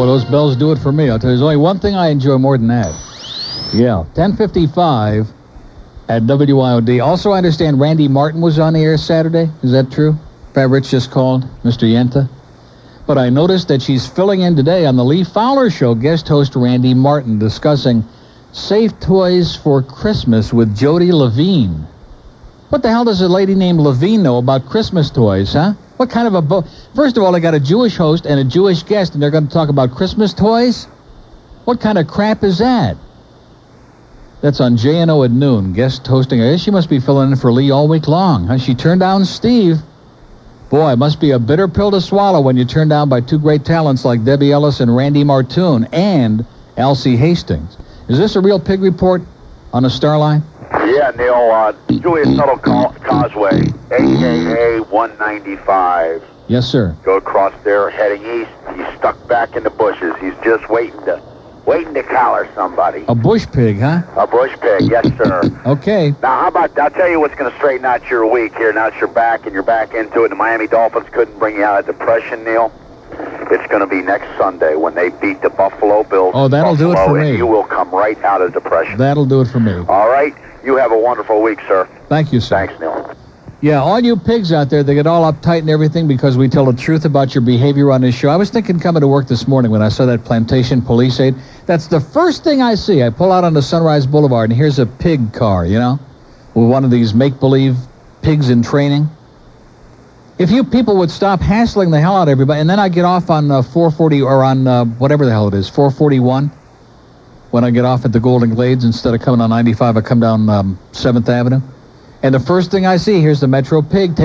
those bells do it for me. I'll tell you, there's only one thing I enjoy more than that. Yeah, 10:55 at WIOD. Also, I understand Randy Martin was on the air Saturday. Is that true? Pat Rich just called, Mr. Yenta. But I noticed that she's filling in today on the Lee Fowler Show, guest host Randy Martin, discussing safe toys for Christmas with Jody Levine. What the hell does a lady named Levine know about Christmas toys, huh? What kind of a... First of all, they got a Jewish host and a Jewish guest, and they're going to talk about Christmas toys? What kind of crap is that? That's on JNO at noon, guest hosting. I guess she must be filling in for Lee all week long. Huh? She turned down Steve. Boy, it must be a bitter pill to swallow when you're turned down by 2 great talents like Debbie Ellis and Randy Martoon and Elsie Hastings. Is this a real pig report on a star line? Yeah, Neil, Julius Tuttle Causeway, a.k.a. 195. Yes, sir. Go across there, heading east. He's stuck back in the bushes. He's just waiting to collar somebody. A bush pig, huh? A bush pig, yes, sir. Okay. Now, how about, I'll tell you what's going to straighten out your week here. Now that you're back and you're back into it, the Miami Dolphins couldn't bring you out of depression, Neil. It's going to be next Sunday when they beat the Buffalo Bills. Oh, that'll do it for me. And you will come right out of depression. That'll do it for me. All right. You have a wonderful week, sir. Thank you, sir. Thanks, Neil. Yeah, all you pigs out there, they get all uptight and everything because we tell the truth about your behavior on this show. I was thinking coming to work this morning when I saw that plantation police aid. That's the first thing I see. I pull out onto Sunrise Boulevard, and here's a pig car, you know, with one of these make-believe pigs in training. If you people would stop hassling the hell out of everybody, and then I get off on 440 or on whatever the hell it is, 441, when I get off at the Golden Glades instead of coming on 95, I come down 7th Avenue. And the first thing I see, here's the Metro Pig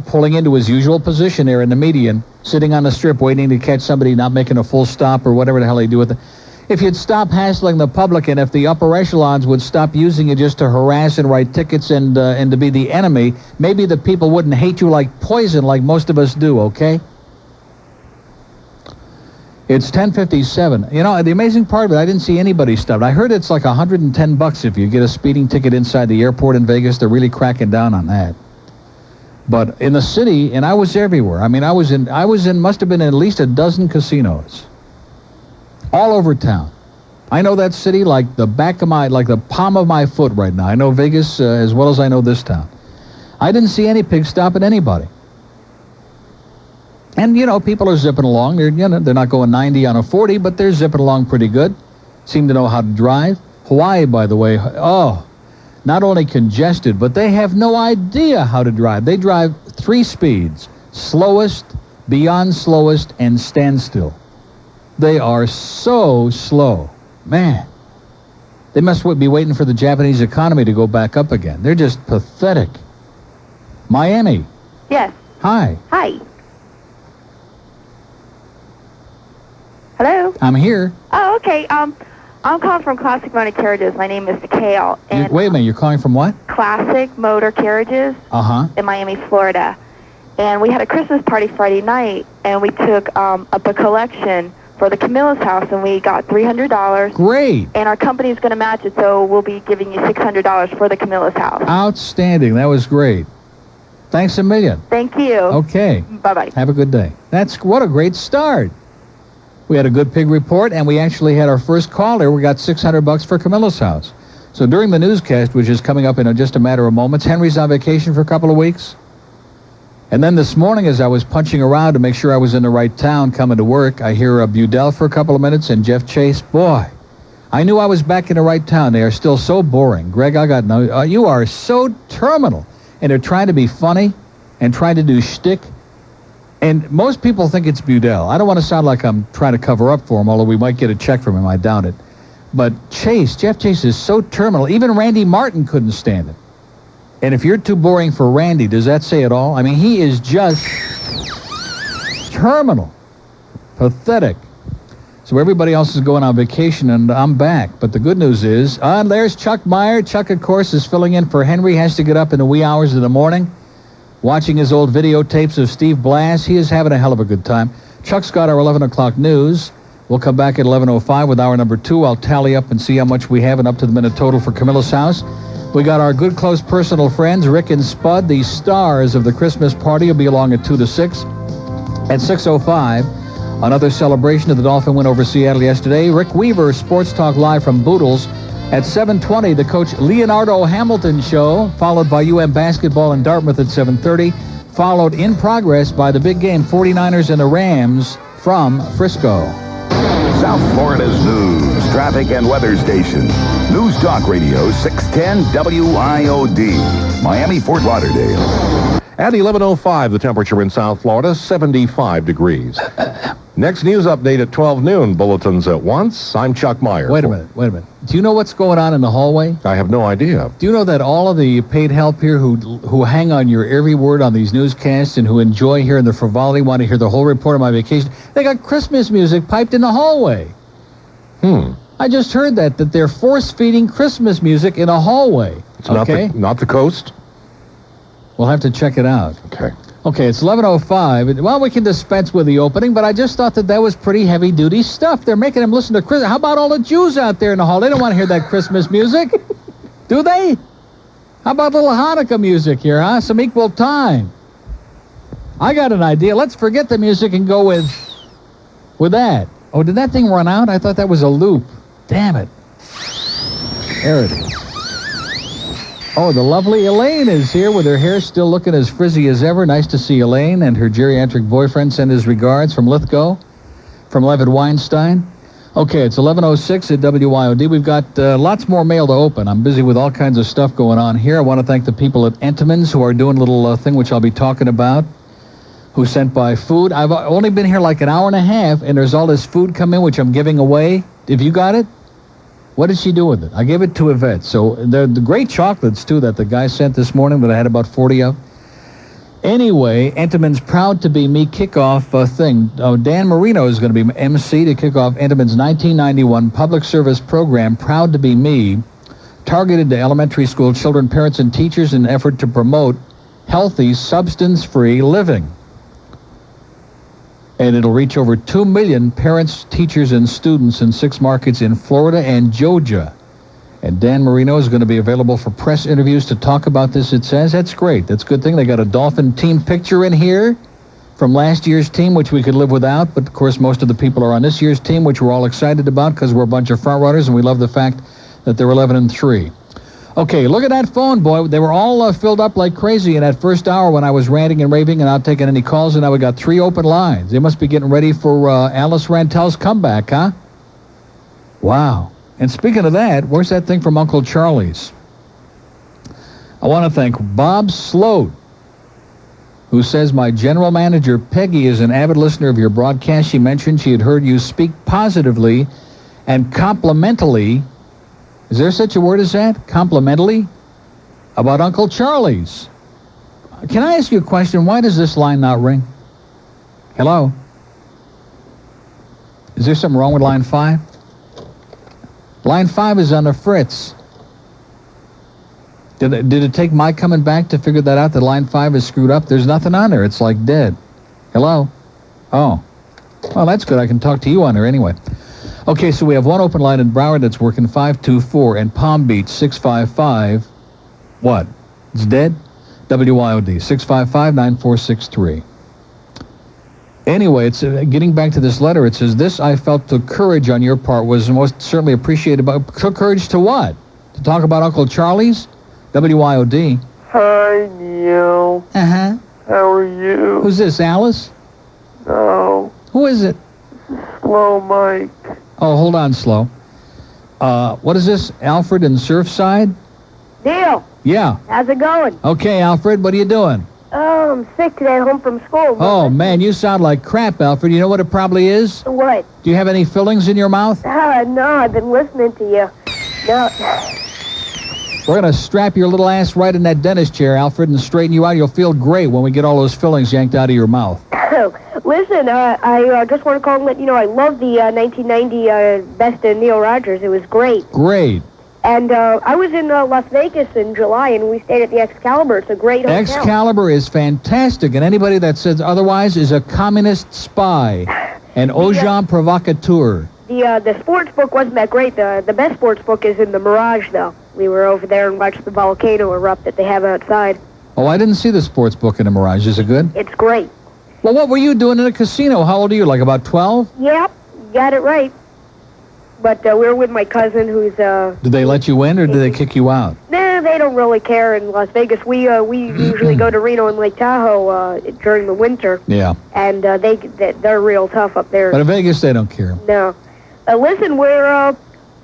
pulling into his usual position there in the median, sitting on the strip waiting to catch somebody not making a full stop or whatever the hell they do with it. If you'd stop hassling the public and if the upper echelons would stop using you just to harass and write tickets and to be the enemy, maybe the people wouldn't hate you like poison like most of us do, okay? It's 10:57. You know, the amazing part of it, I didn't see anybody stopped. I heard it's like $110 if you get a speeding ticket inside the airport in Vegas. They're really cracking down on that. But in the city, and I was everywhere. I mean, I was in, must have been in at least a dozen casinos. All over town. I know that city like the palm of my foot right now. I know Vegas as well as I know this town. I didn't see any pigs stopping anybody. And, you know, people are zipping along. They're not going 90 on a 40, but they're zipping along pretty good. Seem to know how to drive. Hawaii, by the way, not only congested, but they have no idea how to drive. They drive 3 speeds, slowest, beyond slowest, and standstill. They are so slow. Man, they must be waiting for the Japanese economy to go back up again. They're just pathetic. Miami. Yes. Hi. Hi. Hello? I'm here. Oh, okay. I'm calling from Classic Motor Carriages. My name is Kale. And wait a minute, you're calling from what? Classic Motor Carriages Uh-huh. in Miami, Florida. And we had a Christmas party Friday night, and we took up a collection for the Camilla's house, and we got $300. Great. And our company's going to match it, so we'll be giving you $600 for the Camilla's house. Outstanding. That was great. Thanks a million. Thank you. Okay. Bye-bye. Have a good day. What a great start. We had a good pig report, and we actually had our first caller. We got $600 for Camilla's house. So during the newscast, which is coming up in just a matter of moments, Henry's on vacation for a couple of weeks. And then this morning, as I was punching around to make sure I was in the right town coming to work, I hear Budell for a couple of minutes and Jeff Chase. Boy, I knew I was back in the right town. They are still so boring. Greg, I got no. You are so terminal. And they're trying to be funny and trying to do shtick. And most people think it's Budell. I don't want to sound like I'm trying to cover up for him, although we might get a check from him. I doubt it. But Jeff Chase is so terminal. Even Randy Martin couldn't stand it. And if you're too boring for Randy, does that say it all? I mean, he is just terminal. Pathetic. So everybody else is going on vacation, and I'm back. But the good news is, there's Chuck Meyer. Chuck, of course, is filling in for Henry. Has to get up in the wee hours of the morning, watching his old videotapes of Steve Blass. He is having a hell of a good time. Chuck's got our 11 o'clock news. We'll come back at 11:05 with hour number 2. I'll tally up and see how much we have and up to the minute total for Camilla's house. We got our good, close, personal friends, Rick and Spud, the stars of the Christmas party, will be along at 2 to 6. At 6:05, another celebration of the Dolphin win over Seattle yesterday. Rick Weaver, Sports Talk Live from Boodles. At 7:20, the Coach Leonardo Hamilton show, followed by UM basketball in Dartmouth at 7:30, followed in progress by the big game, 49ers and the Rams from Frisco. South Florida's news, traffic, and weather station. News Talk Radio 610 WIOD, Miami, Fort Lauderdale. At 11:05, the temperature in South Florida, 75 degrees. Next news update at 12 noon. Bulletins at once. I'm Chuck Meyer. Wait a minute. Do you know what's going on in the hallway? I have no idea. Do you know that all of the paid help here who hang on your every word on these newscasts and who enjoy hearing the frivolity, want to hear the whole report of my vacation, they got Christmas music piped in the hallway. I just heard that they're force-feeding Christmas music in a hallway. It's not the coast? We'll have to check it out. Okay, it's 11:05. Well, we can dispense with the opening, but I just thought that was pretty heavy-duty stuff. They're making them listen to Christmas. How about all the Jews out there in the hall? They don't want to hear that Christmas music. Do they? How about a little Hanukkah music here, huh? Some equal time. I got an idea. Let's forget the music and go with that. Oh, did that thing run out? I thought that was a loop. Damn it. There it is. Oh, the lovely Elaine is here with her hair still looking as frizzy as ever. Nice to see Elaine, and her geriatric boyfriend send his regards from Lithgow, from Levitt Weinstein. Okay, it's 11:06 at WIOD. We've got lots more mail to open. I'm busy with all kinds of stuff going on here. I want to thank the people at Entenmann's who are doing a little thing which I'll be talking about, who sent by food. I've only been here like an hour and a half, and there's all this food coming which I'm giving away. Have you got it? What did she do with it? I gave it to Yvette. So the great chocolates, too, that the guy sent this morning that I had about 40 of. Anyway, Entenmann's Proud to Be Me kickoff thing. Dan Marino is going to be MC to kick off Entenmann's 1991 public service program, Proud to Be Me, targeted to elementary school children, parents, and teachers in an effort to promote healthy, substance-free living. And it'll reach over 2 million parents, teachers, and students in 6 markets in Florida and Georgia. And Dan Marino is going to be available for press interviews to talk about this, it says. That's great. That's a good thing. They got a Dolphin team picture in here from last year's team, which we could live without. But, of course, most of the people are on this year's team, which we're all excited about because we're a bunch of front runners, and we love the fact that they're 11-3. Okay, look at that phone, boy. They were all filled up like crazy in that first hour when I was ranting and raving and not taking any calls, and now we got 3 open lines. They must be getting ready for Alice Rantel's comeback, huh? Wow. And speaking of that, where's that thing from Uncle Charlie's? I want to thank Bob Sloat, who says, my general manager, Peggy, is an avid listener of your broadcast. She mentioned she had heard you speak positively and complimentally. Is there such a word as that? Complimentally? About Uncle Charlie's. Can I ask you a question? Why does this line not ring? Hello? Is there something wrong with line 5? Line 5 is on the fritz. Did it take my coming back to figure that out, that line 5 is screwed up? There's nothing on there. It's like dead. Hello? Oh. Well, that's good. I can talk to you on there anyway. Okay, so we have one open line in Broward that's working 524, and Palm Beach 655. What? It's dead? WYOD 655-9463. Anyway, it's getting back to this letter. It says, this I felt took courage on your part was most certainly appreciated. But took courage to what? To talk about Uncle Charlie's? WYOD. Hi, Neil. Uh-huh. How are you? Who's this, Alice? No. Who is it? Slow Mike. Oh, hold on, Slow. What is this, Alfred in Surfside? Neil. Yeah. How's it going? Okay, Alfred, what are you doing? Oh, I'm sick today, home from school. Oh, man, you sound like crap, Alfred. You know what it probably is? What? Do you have any fillings in your mouth? No, I've been listening to you. No. We're going to strap your little ass right in that dentist chair, Alfred, and straighten you out. You'll feel great when we get all those fillings yanked out of your mouth. Listen, I just want to call and let you know I love the 1990 Best of Neil Rogers. It was great. Great. And I was in Las Vegas in July, and we stayed at the Excalibur. It's a great hotel. Excalibur is fantastic, and anybody that says otherwise is a communist spy, an agent provocateur. The sports book wasn't that great. The best sports book is in the Mirage, though. We were over there and watched the volcano erupt that they have outside. Oh, I didn't see the sports book in the Mirage. Is it good? It's great. Well, what were you doing in a casino? How old are you, like about 12? Yep, you got it right. But we were with my cousin who's... Did they let you in, or did they kick you out? Nah, they don't really care in Las Vegas. We usually go to Reno and Lake Tahoe during the winter. Yeah. And they're real tough up there. But in Vegas, they don't care. No. Listen, we're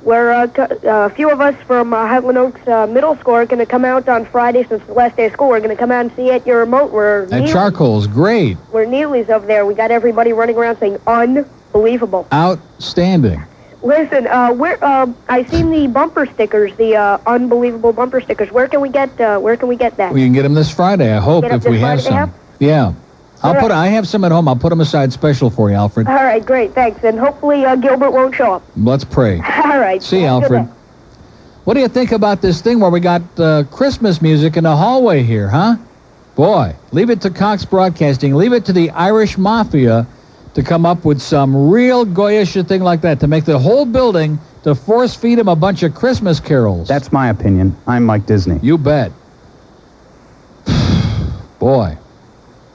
a few of us from Highland Oaks Middle School are going to come out on Friday since the last day of school. We're going to come out and see at your remote. At Charcoal's, great. We're Neely's over there. We got everybody running around saying unbelievable. Outstanding. Listen, I seen the bumper stickers, the unbelievable bumper stickers. Where can we get that? We can get them this Friday, I hope, if we have some. Yeah. I have some at home. I'll put them aside special for you, Alfred. All right, great, thanks. And hopefully Gilbert won't show up. Let's pray. All right. See you, Alfred. What do you think about this thing where we got Christmas music in the hallway here, huh? Boy, leave it to Cox Broadcasting. Leave it to the Irish Mafia to come up with some real Goyish thing like that, to make the whole building, to force feed them a bunch of Christmas carols. That's my opinion. I'm Mike Disney. You bet. Boy.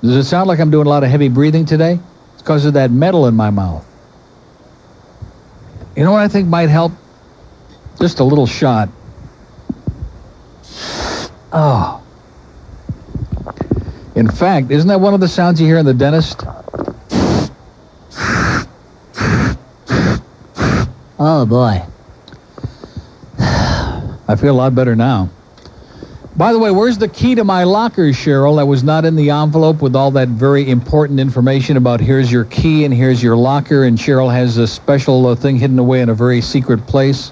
Does it sound like I'm doing a lot of heavy breathing today? It's because of that metal in my mouth. You know what I think might help? Just a little shot. Oh. In fact, isn't that one of the sounds you hear in the dentist? Oh, boy. I feel a lot better now. By the way, where's the key to my locker, Cheryl, that was not in the envelope with all that very important information about here's your key and here's your locker, and Cheryl has a special thing hidden away in a very secret place?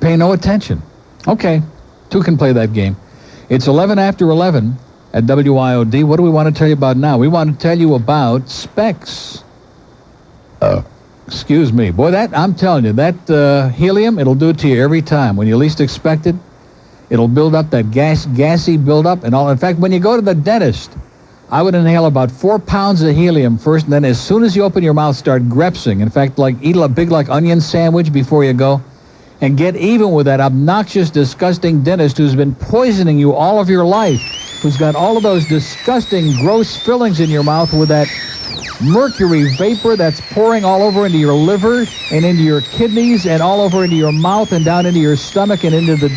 Pay no attention. Okay, two can play that game. It's 11 after 11 at WIOD. What do we want to tell you about now? We want to tell you about specs. Excuse me. Boy, I'm telling you, that helium, it'll do it to you every time. When you least expect it, it'll build up that gassy buildup and all. In fact, when you go to the dentist, I would inhale about 4 pounds of helium first, and then as soon as you open your mouth, start grepsing. In fact, like eat a big onion sandwich before you go, and get even with that obnoxious, disgusting dentist who's been poisoning you all of your life, who's got all of those disgusting, gross fillings in your mouth with that mercury vapor that's pouring all over into your liver and into your kidneys and all over into your mouth and down into your stomach and into the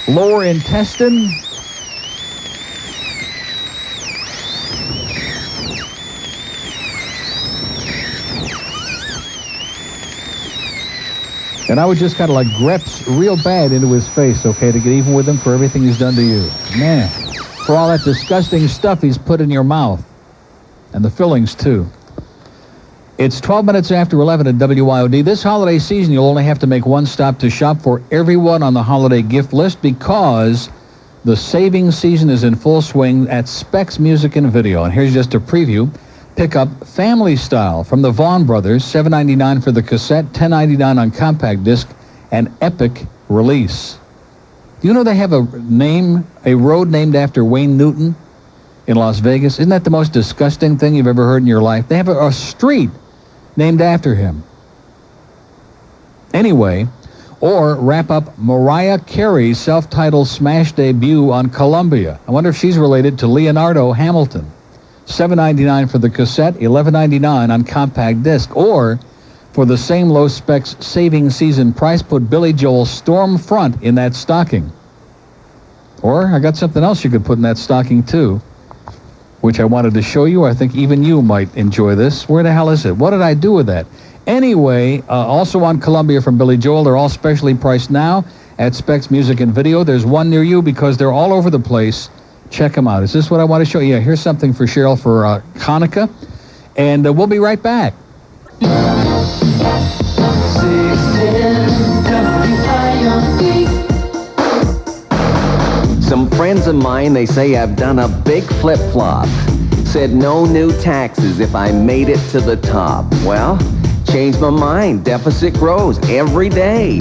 lower intestine. And I would just kind of like greps real bad into his face, okay, to get even with him for everything he's done to you. Man, for all that disgusting stuff he's put in your mouth. And the fillings, too. It's 12 minutes after 11 at WIOD. This holiday season, you'll only have to make one stop to shop for everyone on the holiday gift list because the savings season is in full swing at Specs Music and Video. And here's just a preview. Pick up Family Style from the Vaughn Brothers, $7.99 for the cassette, $10.99 on compact disc, an epic release. Do you know they have a road named after Wayne Newton in Las Vegas? Isn't that the most disgusting thing you've ever heard in your life? They have a street named after him. Anyway, or wrap up Mariah Carey's self-titled smash debut on Columbia. I wonder if she's related to Leonardo Hamilton. $7.99 for the cassette, $11.99 on compact disc. Or, for the same low-specs saving season price, put Billy Joel's Storm Front in that stocking. Or, I got something else you could put in that stocking, too, which I wanted to show you. I think even you might enjoy this. Where the hell is it? What did I do with that? Anyway, also on Columbia from Billy Joel. They're all specially priced now at Specs Music and Video. There's one near you because they're all over the place. Check them out. Is this what I want to show you? Yeah, here's something for Cheryl for Hanukkah. And we'll be right back. Some friends of mine, they say I've done a big flip-flop. Said no new taxes if I made it to the top. Well, changed my mind. Deficit grows every day.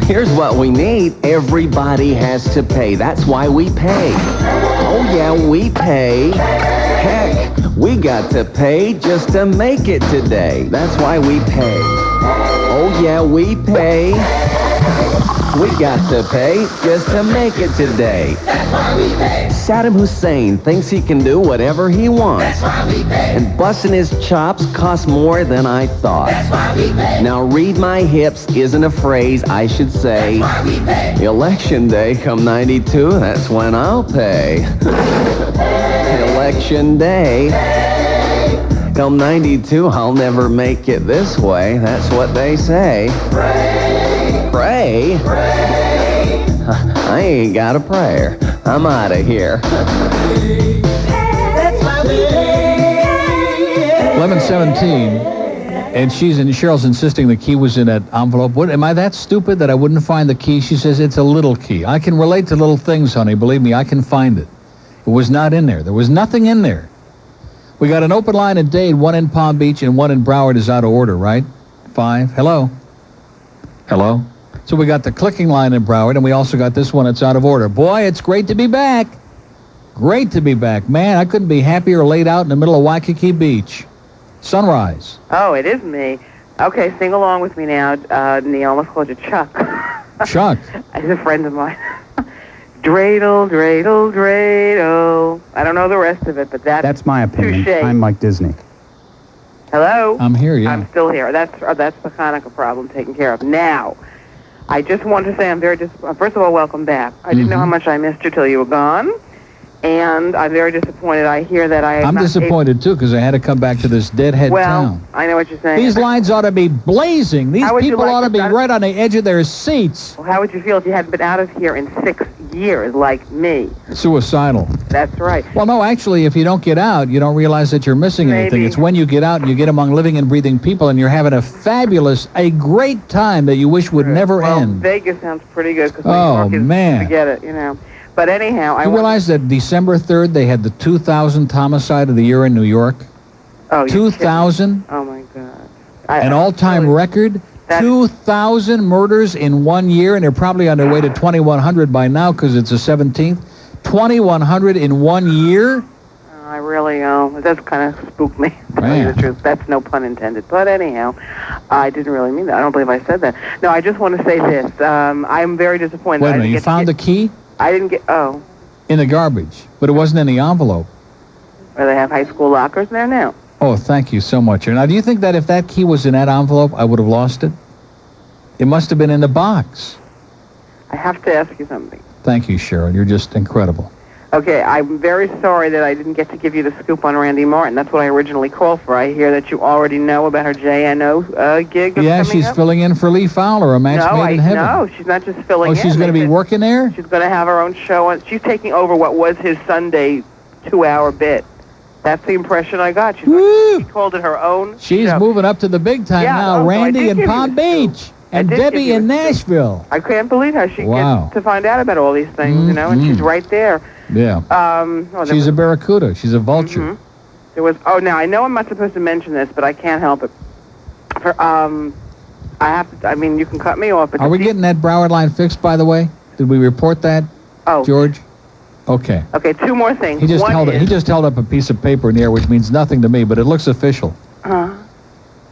Here's what we need. Everybody has to pay. That's why we pay. Oh yeah, we pay. Heck, we got to pay just to make it today. That's why we pay. Oh yeah, we pay. We got to pay just to make it today. That's why we pay. Saddam Hussein thinks he can do whatever he wants. That's why we pay. And busting his chops costs more than I thought. That's why we pay. Now read my hips isn't a phrase I should say. That's why we pay. Election day come 92, that's when I'll pay. Election day. Come 92, I'll never make it this way. That's what they say. Pray? I ain't got a prayer. I'm out of here. 11:17, and Cheryl's insisting the key was in that envelope. Am I that stupid that I wouldn't find the key? She says it's a little key. I can relate to little things, honey. Believe me, I can find it. It was not in there. There was nothing in there. We got an open line in Dade, one in Palm Beach, and one in Broward is out of order, right? 5. Hello? Hello? So we got the clicking line in Broward, and we also got this one that's out of order. Boy, it's great to be back. Great to be back. Man, I couldn't be happier laid out in the middle of Waikiki Beach. Sunrise. Oh, it is me. Okay, sing along with me now. Neil, I almost called you Chuck. Chuck? He's a friend of mine. Dreidel, dreidel, dreidel. I don't know the rest of it, but that's my opinion. Touché. I'm Mike Disney. Hello? I'm here, yeah. I'm still here. That's the Hanukkah problem taken care of. Now, I just want to say I'm very first of all, welcome back. I didn't know how much I missed you till you were gone, and I'm very disappointed. I hear that I'm disappointed, too, because I had to come back to this deadhead town. I know what you're saying. These lines ought to be blazing. These people ought to be right on the edge of their seats. Well, how would you feel if you hadn't been out of here in 6 years like me? Suicidal. That's right. Well, no, actually, if you don't get out, you don't realize that you're missing anything. It's when you get out and you get among living and breathing people and you're having a great time that you wish would never end. Vegas sounds pretty good because man. Forget it, you know. But anyhow, you realize that December 3rd they had the 2,000th homicide of the year in New York? Oh, 2,000? Oh, my God. An all-time record? 2,000 murders in 1 year, and they're probably on their way to 2,100 by now because it's the 17th. 2,100 in 1 year? I really, that's kind of spooked me, to tell you the truth. That's no pun intended. But anyhow, I didn't really mean that. I don't believe I said that. No, I just want to say this. I'm very disappointed. Wait a minute, you found the key? I didn't get, in the garbage, but it wasn't in the envelope. Where they have high school lockers there now. Oh, thank you so much. Now, do you think that if that key was in that envelope, I would have lost it? It must have been in the box. I have to ask you something. Thank you, Cheryl. You're just incredible. Okay, I'm very sorry that I didn't get to give you the scoop on Randy Martin. That's what I originally called for. I hear that you already know about her JNO gig. Yeah, she's filling in for Lee Fowler, a match made in heaven. No, she's not just filling in. Oh, she's going to be working there? She's going to have her own show. She's taking over what was his Sunday 2-hour bit. That's the impression I got. She called it her own She's moving up to the big time now. Randy in Palm Beach. And Debbie in Nashville. I can't believe how she gets to find out about all these things, you know, and she's right there. Yeah. She's a barracuda. She's a vulture. There was, now I know I'm not supposed to mention this, but I can't help it. I mean, you can cut me off. But Are we getting that Broward line fixed, by the way? Did we report that, George? Okay. Okay, two more things. He just held up a piece of paper in the air, which means nothing to me, but it looks official.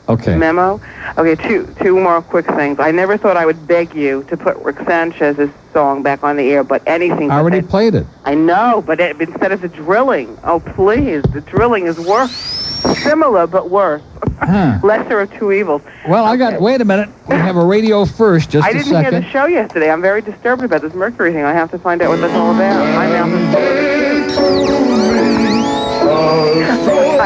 Okay. Memo. Okay, two more quick things. I never thought I would beg you to put Rick Sanchez's song back on the air, but anything. I already played it. I know, but instead of the drilling, oh please, the drilling is worse. Similar, but worse. Lesser of two evils. Well, wait a minute. We have a radio first, just I a didn't second. hear the show yesterday. I'm very disturbed about this Mercury thing. I have to find out what that's all about. My mouth is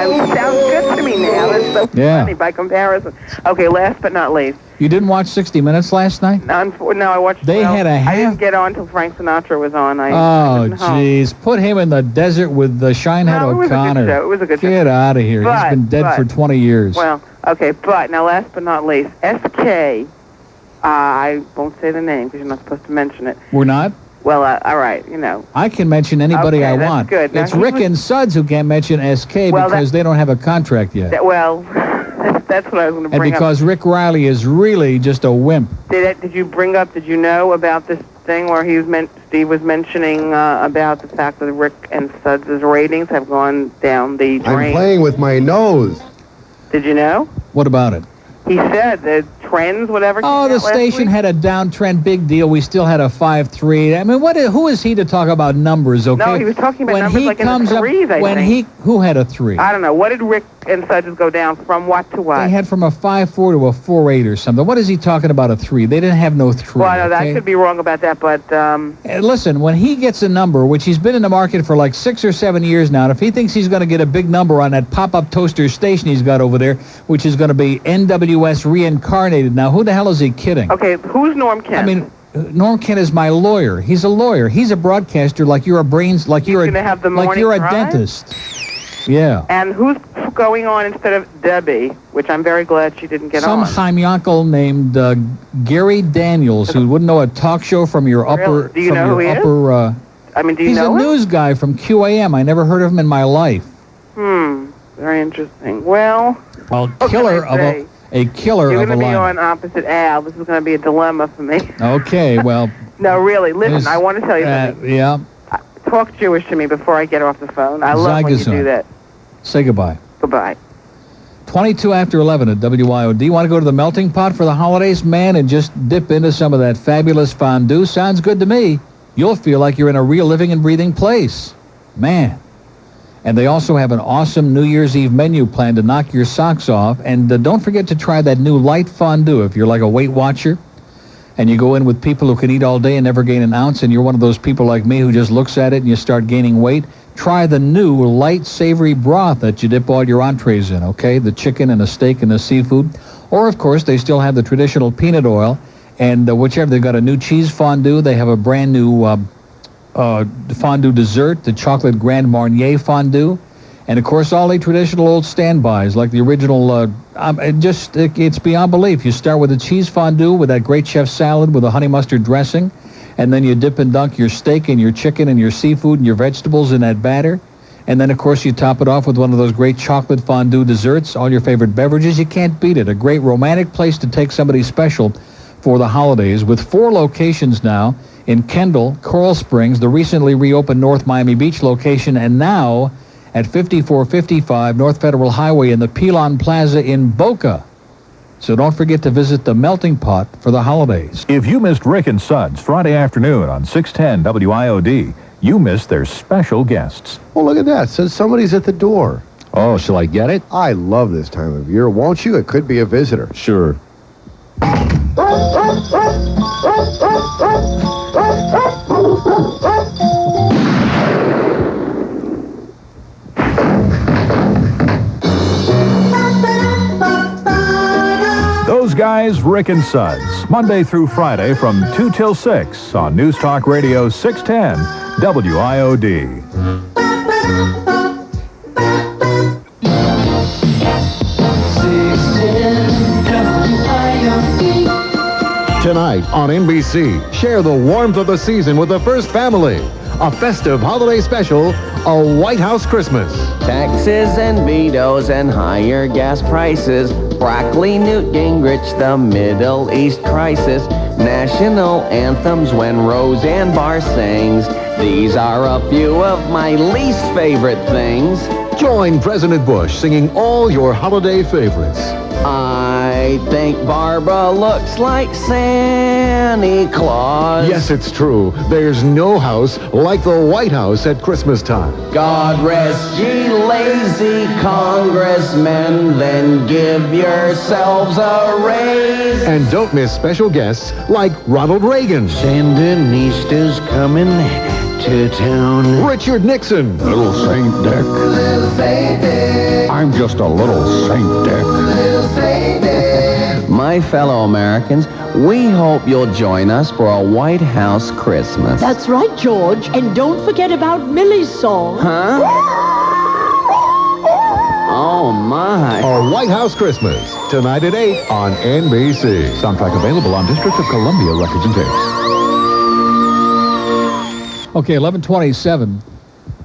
it sounds good to me now. It's so funny by comparison. Okay, last but not least. You didn't watch 60 Minutes last night? No, I watched. I didn't get on until Frank Sinatra was on. Jeez. Put him in the desert with the Shinehead O'Connor. It was a good show. Get out of here. He's been dead for 20 years. Well, okay, but now last but not least, SK. I won't say the name because you're not supposed to mention it. We're not? Well, all right, I can mention anybody I want. Good. Now, it's Rick and Suds who can't mention SK because they don't have a contract yet. That's what I was going to bring up. And because Rick Riley is really just a wimp. Did you know about this thing where Steve was mentioning about the fact that Rick and Suds' ratings have gone down the drain? I'm playing with my nose. Did you know? What about it? He said the trends, whatever. Oh, the station had a downtrend, big deal. We still had a 5.3. I mean, who is he to talk about numbers? Okay. No, he was talking about numbers like in the threes. Who had a 3? I don't know. What did Rick and Suds go down from what to what? They had from a 5.4 to a 4.8 or something. What is he talking about? A 3? They didn't have no 3. Well, I know that I could be wrong about that, but listen, when he gets a number, which he's been in the market for like 6 or 7 years now, and if he thinks he's going to get a big number on that pop-up toaster station he's got over there, which is going to be NWS reincarnated. Now, who the hell is he kidding? Okay, who's Norm Kent? I mean, Norm Kent is my lawyer. He's a lawyer. He's a broadcaster like you're a dentist. Yeah. And who's going on instead of Debbie, which I'm very glad she didn't get on? Some Heimyankel named Gary Daniels, who wouldn't know a talk show from your upper... Do you know who he is? I mean, do you know him? He's a news guy from QAM. I never heard of him in my life. Very interesting. Well, killer of a You're going to be on opposite Al. This is going to be a dilemma for me. Okay, well... No, really. Listen, I want to tell you something. Yeah. Talk Jewish to me before I get off the phone. I love when you do that. Say goodbye. Goodbye. 22 after 11 at WIOD. Want to go to the melting pot for the holidays, man, and just dip into some of that fabulous fondue? Sounds good to me. You'll feel like you're in a real living and breathing place. Man. And they also have an awesome New Year's Eve menu planned to knock your socks off. And don't forget to try that new light fondue if you're like a Weight Watcher and you go in with people who can eat all day and never gain an ounce, and you're one of those people like me who just looks at it and you start gaining weight. Try the new light savory broth that you dip all your entrees in, okay? The chicken and the steak and the seafood. Or, of course, they still have the traditional peanut oil. And whichever, they've got a new cheese fondue. They have a brand new fondue dessert, the chocolate Grand Marnier fondue. And, of course, all the traditional old standbys, like the original, it's beyond belief. You start with a cheese fondue with that great chef salad with a honey mustard dressing, and then you dip and dunk your steak and your chicken and your seafood and your vegetables in that batter. And then, of course, you top it off with one of those great chocolate fondue desserts, all your favorite beverages. You can't beat it. A great romantic place to take somebody special for the holidays, with 4 locations now in Kendall, Coral Springs, the recently reopened North Miami Beach location, and now at 5455 North Federal Highway in the Pelon Plaza in Boca. So don't forget to visit the Melting Pot for the holidays. If you missed Rick and Suds Friday afternoon on 610 WIOD, you missed their special guests. Oh, look at that. Says somebody's at the door. Oh, shall I get it? I love this time of year. Won't you? It could be a visitor. Sure. Those guys, Rick and Suds, Monday through Friday from 2 till 6 on News Talk Radio 610 WIOD. Tonight on NBC, share the warmth of the season with the first family. A festive holiday special, A White House Christmas. Taxes and vetoes and higher gas prices. Broccoli, Newt Gingrich, the Middle East crisis. National anthems when Roseanne Barr sings. These are a few of my least favorite things. Join President Bush singing all your holiday favorites. I think Barbara looks like Santa Claus. Yes, it's true. There's no house like the White House at Christmas time. God rest ye lazy congressmen, then give yourselves a raise. And don't miss special guests like Ronald Reagan. Sandinista's coming to town. Richard Nixon. Little Saint Dick. Little Saint Dick. I'm just a little Saint Dick. Little Saint Dick. My fellow Americans, we hope you'll join us for a White House Christmas. That's right, George. And don't forget about Millie's song. Huh? Oh, my. A White House Christmas. Tonight at 8 on NBC. Soundtrack available on District of Columbia Records and Tapes. Okay, 11:27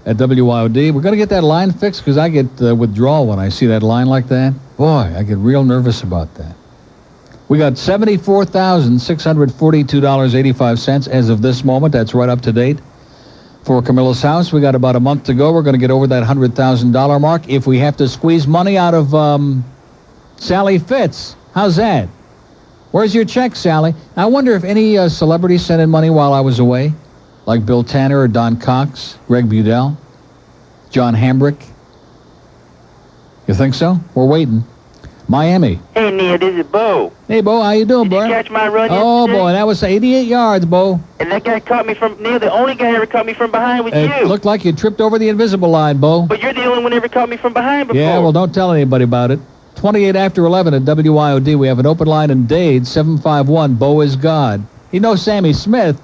at WIOD. We're going to get that line fixed because I get withdrawal when I see that line like that. Boy, I get real nervous about that. We got $74,642.85 as of this moment. That's right up to date for Camilla's house. We got about a month to go. We're going to get over that $100,000 mark if we have to squeeze money out of Sally Fitz. How's that? Where's your check, Sally? I wonder if any celebrities sent in money while I was away. Like Bill Tanner or Don Cox, Greg Budell, John Hambrick. You think so? We're waiting. Miami. Hey, Neil, this is Bo. Hey, Bo, how you doing, bro? Did you catch my run Oh, yesterday? boy, that was 88 yards, Bo. And that guy caught me from, Neil, the only guy ever caught me from behind was It you. looked like you tripped over the invisible line, Bo. But you're the only one ever caught me from behind before. Yeah, well, don't tell anybody about it. 28 after 11 at WIOD. We have an open line in Dade, 751. Bo is God. You know Sammy Smith.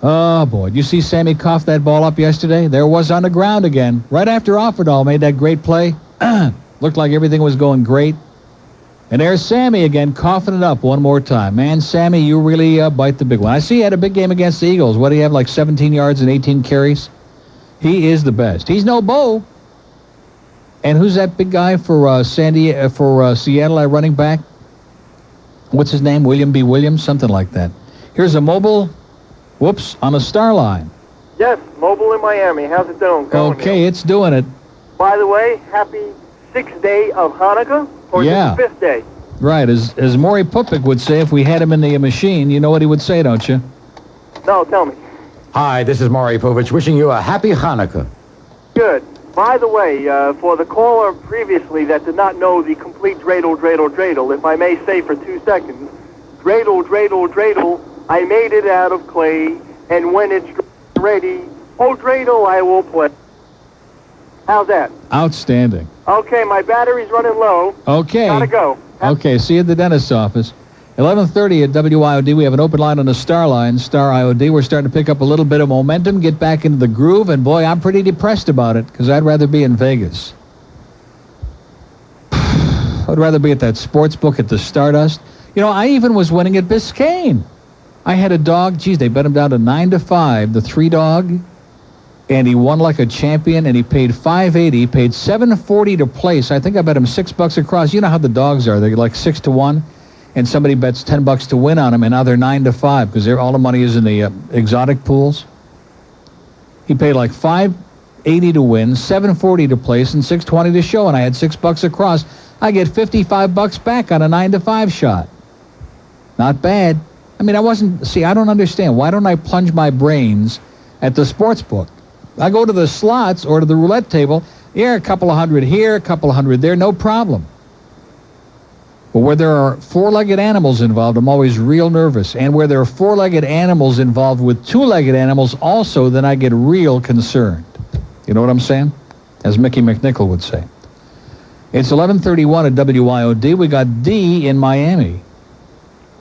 Oh, boy. Did you see Sammy cough that ball up yesterday? There it was on the ground again. Right after Offerdahl made that great play. Looked like everything was going great. And there's Sammy again, coughing it up one more time. Man, Sammy, you really bite the big one. I see he had a big game against the Eagles. What do you have, like 17 yards and 18 carries? He is the best. He's no Bo. And who's that big guy for Seattle at running back? What's his name? William B. Williams? Something like that. Here's a mobile... Whoops, on a star line. Yes, mobile in Miami. How's it doing? Okay, it's doing it. By the way, happy 6th day of Hanukkah? Or Yeah. is it the 5th day? Right, as Maury Pupik would say if we had him in the machine, you know what he would say, don't you? No, tell me. Hi, this is Maury Povich wishing you a happy Hanukkah. Good. By the way, for the caller previously that did not know the complete dreidel, if I may say for 2 seconds, dreidel, I made it out of clay, and when it's ready, oh, dreidel, I will play. How's that? Outstanding. Okay, my battery's running low. Okay. Gotta go. Okay, see you at the dentist's office. 11:30 at WIOD. We have an open line on the star line, Star IOD. We're starting to pick up a little bit of momentum, get back into the groove, and boy, I'm pretty depressed about it because I'd rather be in Vegas. I'd rather be at that sports book at the Stardust. You know, I even was winning at Biscayne. I had a dog. Geez, they bet him down to 9-5, the 3-dog, and he won like a champion, and he paid $5.80. He paid $7.40 to place. I think I bet him $6 across. You know how the dogs are. They're like 6-1, and somebody bets $10 to win on them, and now they're 9-5 because all the money is in the exotic pools. He paid like $5.80 to win, $7.40 to place, and $6.20 to show, and I had $6 across. I get $55 back on a 9-5 shot. Not bad. I mean, I don't understand. Why don't I plunge my brains at the sports book? I go to the slots or to the roulette table. Yeah, a couple of hundred here, a couple of hundred there, no problem. But where there are four-legged animals involved, I'm always real nervous. And where there are four-legged animals involved with two-legged animals also, then I get real concerned. You know what I'm saying? As Mickey McNichol would say. It's 11:31 at WIOD. We got D in Miami.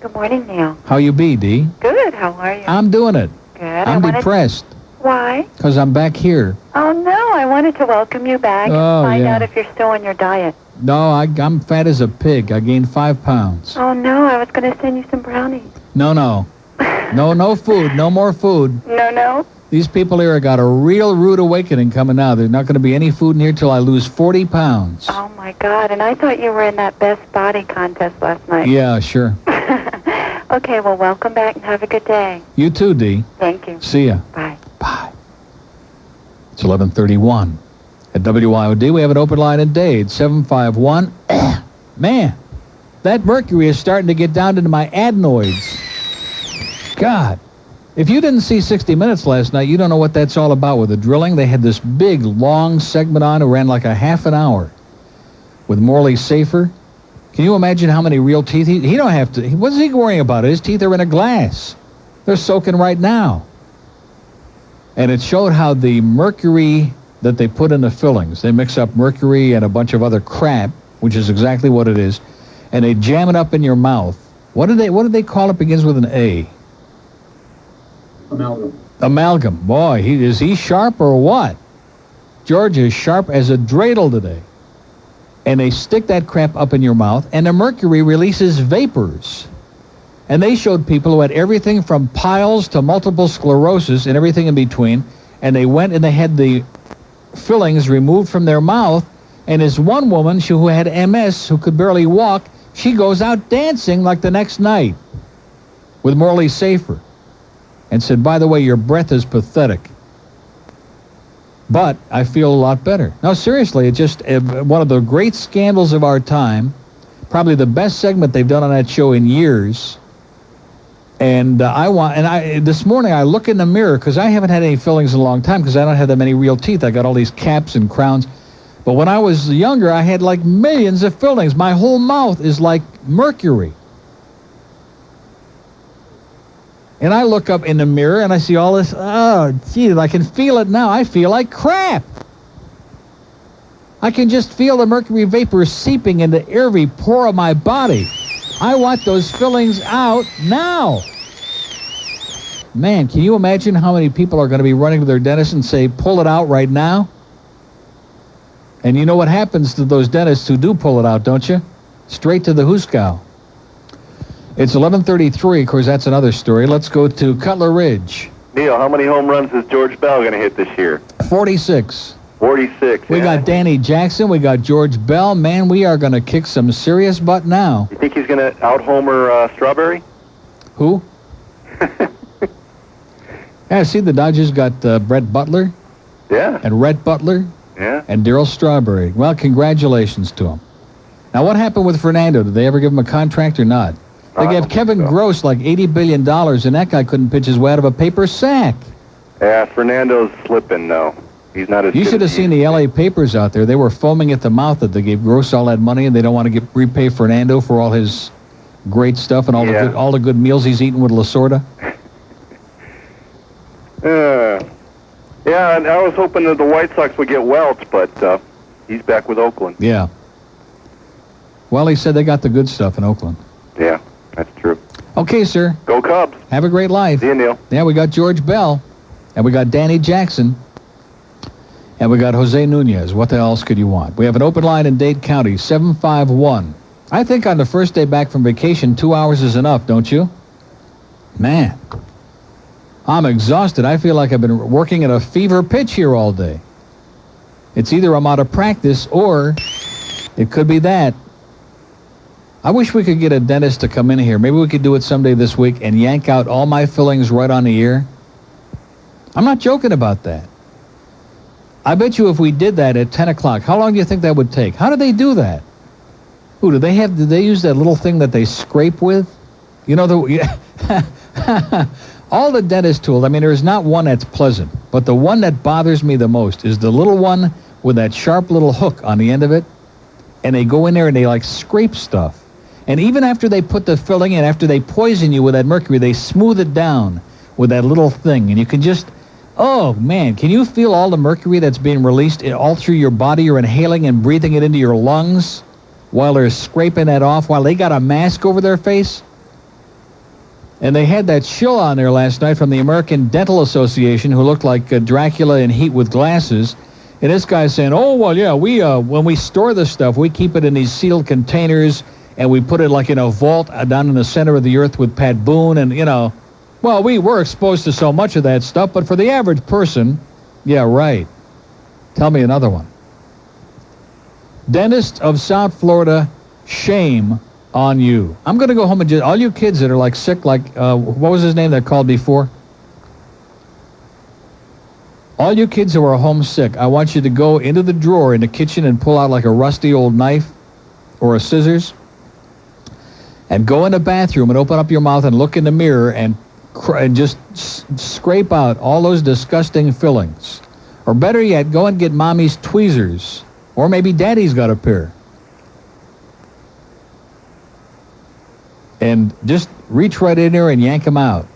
Good morning, Neil. How you be, D? Good. How are you? I'm doing it. Good. I'm depressed. Why? Because I'm back here. Oh, no, I wanted to welcome you back and find out if you're still on your diet. No, I'm fat as a pig. I gained 5 pounds. Oh, no, I was going to send you some brownies. No. No food. No more food. No? These people here have got a real rude awakening coming now. There's not going to be any food in here till I lose 40 pounds. Oh, my God, and I thought you were in that best body contest last night. Yeah, sure. Okay, well, welcome back and have a good day. You too, Dee. Thank you. See ya. Bye. It's 11:31. At WIOD, we have an open line in Dade, 751. Man, that mercury is starting to get down into my adenoids. God. If you didn't see 60 Minutes last night, you don't know what that's all about with the drilling. They had this big, long segment on. It ran like a half an hour with Morley Safer. Can you imagine how many real teeth he don't have to... What's he worrying about? His teeth are in a glass. They're soaking right now. And it showed how the mercury that they put in the fillings, they mix up mercury and a bunch of other crap, which is exactly what it is, and they jam it up in your mouth. What did they call it? Begins with an A. Amalgam. Boy, is he sharp or what? George is sharp as a dreidel today. And they stick that crap up in your mouth, and the mercury releases vapors. And they showed people who had everything from piles to multiple sclerosis and everything in between, and they went and they had the fillings removed from their mouth, and this one woman who had MS, who could barely walk, she goes out dancing like the next night with Morley Safer and said, by the way, your breath is pathetic. But I feel a lot better. No, seriously, it's just one of the great scandals of our time, probably the best segment they've done on that show in years. And this morning I look in the mirror because I haven't had any fillings in a long time because I don't have that many real teeth. I got all these caps and crowns. But when I was younger, I had like millions of fillings. My whole mouth is like mercury. And I look up in the mirror and I see all this. Oh, gee, I can feel it now. I feel like crap. I can just feel the mercury vapor seeping into every pore of my body. I want those fillings out now. Man, can you imagine how many people are going to be running to their dentist and say, pull it out right now? And you know what happens to those dentists who do pull it out, don't you? Straight to the hooskow. It's 11:33. Of course, that's another story. Let's go to Cutler Ridge. Neil, how many home runs is George Bell going to hit this year? 46. 46. We got Danny Jackson. We got George Bell. Man, we are going to kick some serious butt now. You think he's going to out-homer Strawberry? Who? Yeah, see, the Dodgers got Brett Butler. Yeah. And Rhett Butler. Yeah. And Darryl Strawberry. Well, congratulations to him. Now, what happened with Fernando? Did they ever give him a contract or not? They gave Kevin Gross like $80 billion, and that guy couldn't pitch his way out of a paper sack. Yeah, Fernando's slipping, though. He's not as You good should have as seen the LA papers out there. They were foaming at the mouth that they gave Gross all that money, and they don't want to repay Fernando for all his great stuff and all the good meals he's eaten with Lasorda. Yeah, and I was hoping that the White Sox would get Welch, but he's back with Oakland. Yeah. Well, he said they got the good stuff in Oakland. Yeah, that's true. Okay, sir. Go Cubs. Have a great life. See you, Neil. Yeah, we got George Bell, and we got Danny Jackson, and we got Jose Nunez. What the else could you want? We have an open line in Dade County, 751. I think on the first day back from vacation, 2 hours is enough, don't you? Man, I'm exhausted. I feel like I've been working at a fever pitch here all day. It's either I'm out of practice or it could be that. I wish we could get a dentist to come in here. Maybe we could do it someday this week and yank out all my fillings right on the ear. I'm not joking about that. I bet you if we did that at 10 o'clock, how long do you think that would take? How do they do that? Did they use that little thing that they scrape with? You know, all the dentist tools, I mean, there's not one that's pleasant, but the one that bothers me the most is the little one with that sharp little hook on the end of it, and they go in there and they, like, scrape stuff. And even after they put the filling in, after they poison you with that mercury, they smooth it down with that little thing, and you can just... Oh, man, can you feel all the mercury that's being released all through your body? You're inhaling and breathing it into your lungs while they're scraping that off, while they got a mask over their face? And they had that shill on there last night from the American Dental Association who looked like Dracula in heat with glasses. And this guy's saying, oh, well, yeah, we when we store this stuff, we keep it in these sealed containers, and we put it like in a vault down in the center of the earth with Pat Boone. And, you know, well, we were exposed to so much of that stuff, but for the average person, yeah, right. Tell me another one. Dentist of South Florida, shame on you. I'm going to go home and just, all you kids that are like sick, like, what was his name that called before? All you kids who are homesick, I want you to go into the drawer in the kitchen and pull out like a rusty old knife or a scissors and go in the bathroom and open up your mouth and look in the mirror and just scrape out all those disgusting fillings. Or better yet, go and get mommy's tweezers. Or maybe daddy's got a pair. And just reach right in there and yank them out.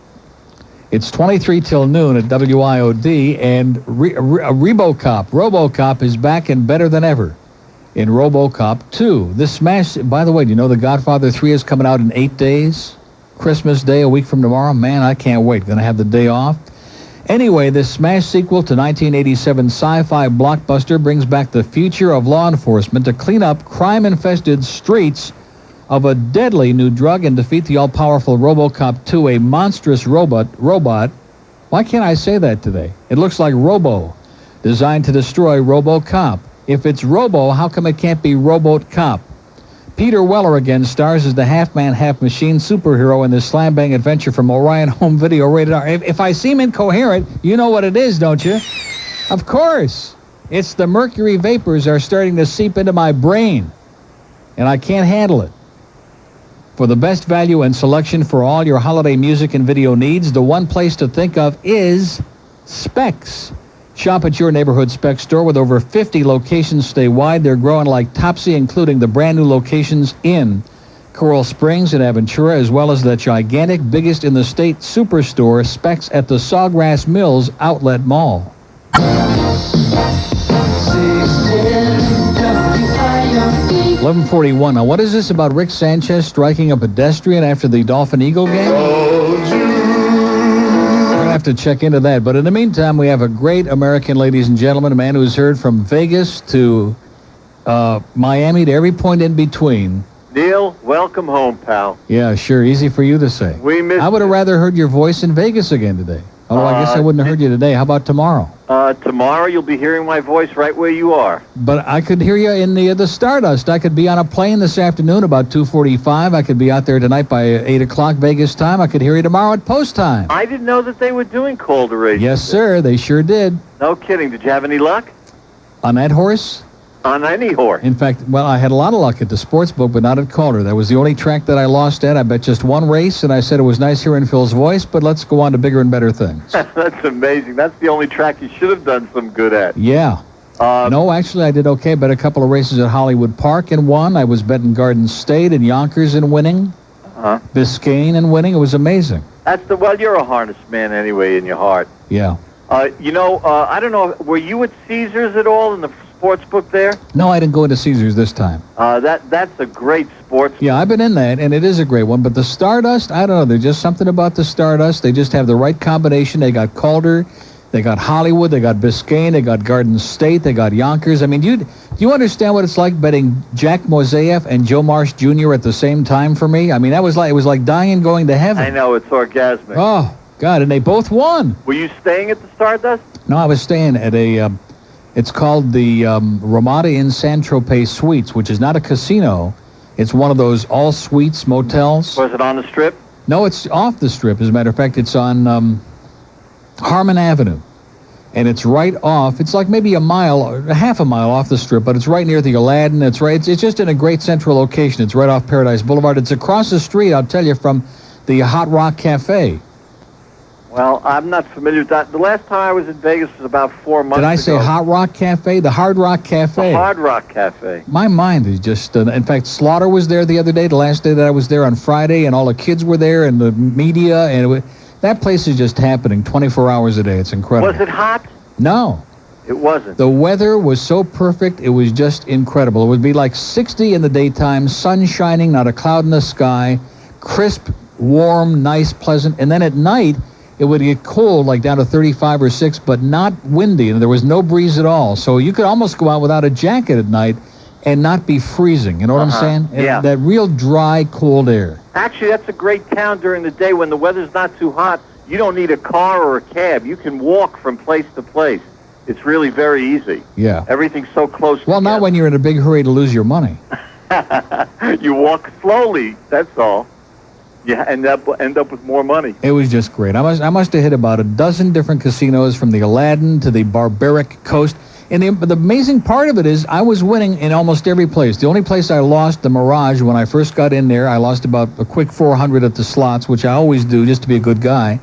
It's 23 till noon at WIOD, and Robocop is back and better than ever in Robocop 2. This smash, by the way, do you know The Godfather 3 is coming out in 8 days? Christmas Day, a week from tomorrow. Man, I can't wait. Going to have the day off. Anyway, this smash sequel to 1987 sci-fi blockbuster brings back the future of law enforcement to clean up crime-infested streets of a deadly new drug and defeat the all-powerful Robocop 2, a monstrous robot. Why can't I say that today? It looks like Robo, designed to destroy Robocop. If it's Robo, how come it can't be Robocop? Peter Weller again stars as the half-man, half-machine superhero in this slam-bang adventure from Orion Home Video, rated R. If I seem incoherent, you know what it is, don't you? Of course. It's the mercury vapors are starting to seep into my brain, and I can't handle it. For the best value and selection for all your holiday music and video needs, the one place to think of is Specs. Shop at your neighborhood Specs store with over 50 locations statewide. They're growing like Topsy, including the brand new locations in Coral Springs and Aventura, as well as the gigantic, biggest in the state superstore, Specs at the Sawgrass Mills Outlet Mall. 11:41. Now, what is this about Rick Sanchez striking a pedestrian after the Dolphin-Eagle game? We're going to have to check into that. But in the meantime, we have a great American, ladies and gentlemen, a man who's heard from Vegas to Miami to every point in between. Neil, welcome home, pal. Yeah, sure. Easy for you to say. We missed I would have rather heard your voice in Vegas again today. Although I guess I wouldn't have heard you today. How about tomorrow? Tomorrow you'll be hearing my voice right where you are. But I could hear you in the Stardust. I could be on a plane this afternoon about 2:45. I could be out there tonight by 8 o'clock Vegas time. I could hear you tomorrow at post time. I didn't know that they were doing Calder races. Yes, sir. They sure did. No kidding. Did you have any luck? On that horse? On any horse. In fact, well, I had a lot of luck at the sports book, but not at Calder. That was the only track that I lost at. I bet just one race, and I said it was nice hearing Phil's voice, but let's go on to bigger and better things. That's amazing. That's the only track you should have done some good at. Yeah. No, actually, I did okay. Bet a couple of races at Hollywood Park and won. I was betting Garden State and Yonkers and winning. Biscayne and winning. It was amazing. Well, you're a harness man anyway in your heart. Yeah. I don't know, were you at Caesars at all in the sports book there? No, I didn't go into Caesars this time. That's a great sports. Yeah, I've been in that, and it is a great one. But the Stardust, I don't know. There's just something about the Stardust. They just have the right combination. They got Calder, they got Hollywood, they got Biscayne, they got Garden State, they got Yonkers. I mean, do you understand what it's like betting Jack Moseyev and Joe Marsh Jr. at the same time for me? I mean, it was like dying and going to heaven. I know, it's orgasmic. Oh, God, and they both won. Were you staying at the Stardust? No, I was staying at a... It's called the Ramada Inn Saint-Tropez Suites, which is not a casino. It's one of those all-suites motels. Was it on the Strip? No, it's off the Strip. As a matter of fact, it's on Harmon Avenue. And it's right off. It's like maybe half a mile off the Strip, but it's right near the Aladdin. It's just in a great central location. It's right off Paradise Boulevard. It's across the street, I'll tell you, from the Hot Rock Cafe. Well, I'm not familiar with that. The last time I was in Vegas was about 4 months ago. Did I say Hot Rock Cafe? The Hard Rock Cafe. The Hard Rock Cafe. My mind is just... in fact, Slaughter was there the other day, the last day that I was there on Friday, and all the kids were there, and the media, and that place is just happening 24 hours a day. It's incredible. Was it hot? No. It wasn't. The weather was so perfect, it was just incredible. It would be like 60 in the daytime, sun shining, not a cloud in the sky, crisp, warm, nice, pleasant. And then at night, it would get cold, like down to 35 or 6, but not windy, and there was no breeze at all. So you could almost go out without a jacket at night and not be freezing. You know what I'm saying? Yeah. That real dry, cold air. Actually, that's a great town during the day when the weather's not too hot. You don't need a car or a cab. You can walk from place to place. It's really very easy. Yeah. Everything's so close Well, not when you're in a big hurry to lose your money. You walk slowly, that's all. You end up with more money. It was just great. I must have hit about a dozen different casinos, from the Aladdin to the Barbaric Coast. And the amazing part of it is I was winning in almost every place. The only place I lost, the Mirage, when I first got in there, I lost about a quick 400 at the slots, which I always do just to be a good guy.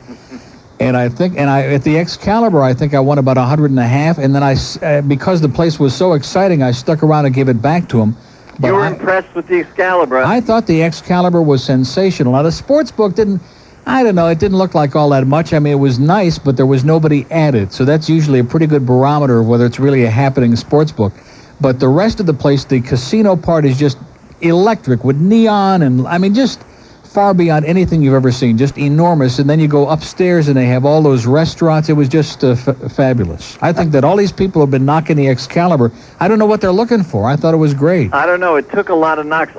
And at the Excalibur, I think I won about 150. And then because the place was so exciting, I stuck around and gave it back to him. But you were impressed with the Excalibur. I thought the Excalibur was sensational. Now, the sports book it didn't look like all that much. I mean, it was nice, but there was nobody at it. So that's usually a pretty good barometer of whether it's really a happening sports book. But the rest of the place, the casino part is just electric with neon and, I mean, just far beyond anything you've ever seen. Just enormous. And then you go upstairs and they have all those restaurants. It was just fabulous. I think that all these people have been knocking the Excalibur. I don't know what they're looking for. I thought it was great. I don't know. It took a lot of knocks.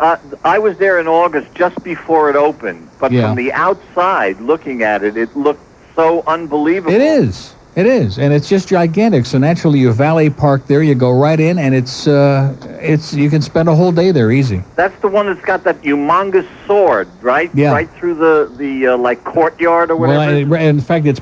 I was there in August just before it opened. But from the outside, looking at it, it looked so unbelievable. It is. It is. And it's just gigantic. So naturally, you valet park there. You go right in, and it's you can spend a whole day there easy. That's the one that's got that humongous sword, right? Yeah. Right through the like courtyard or whatever. Well, in fact, it's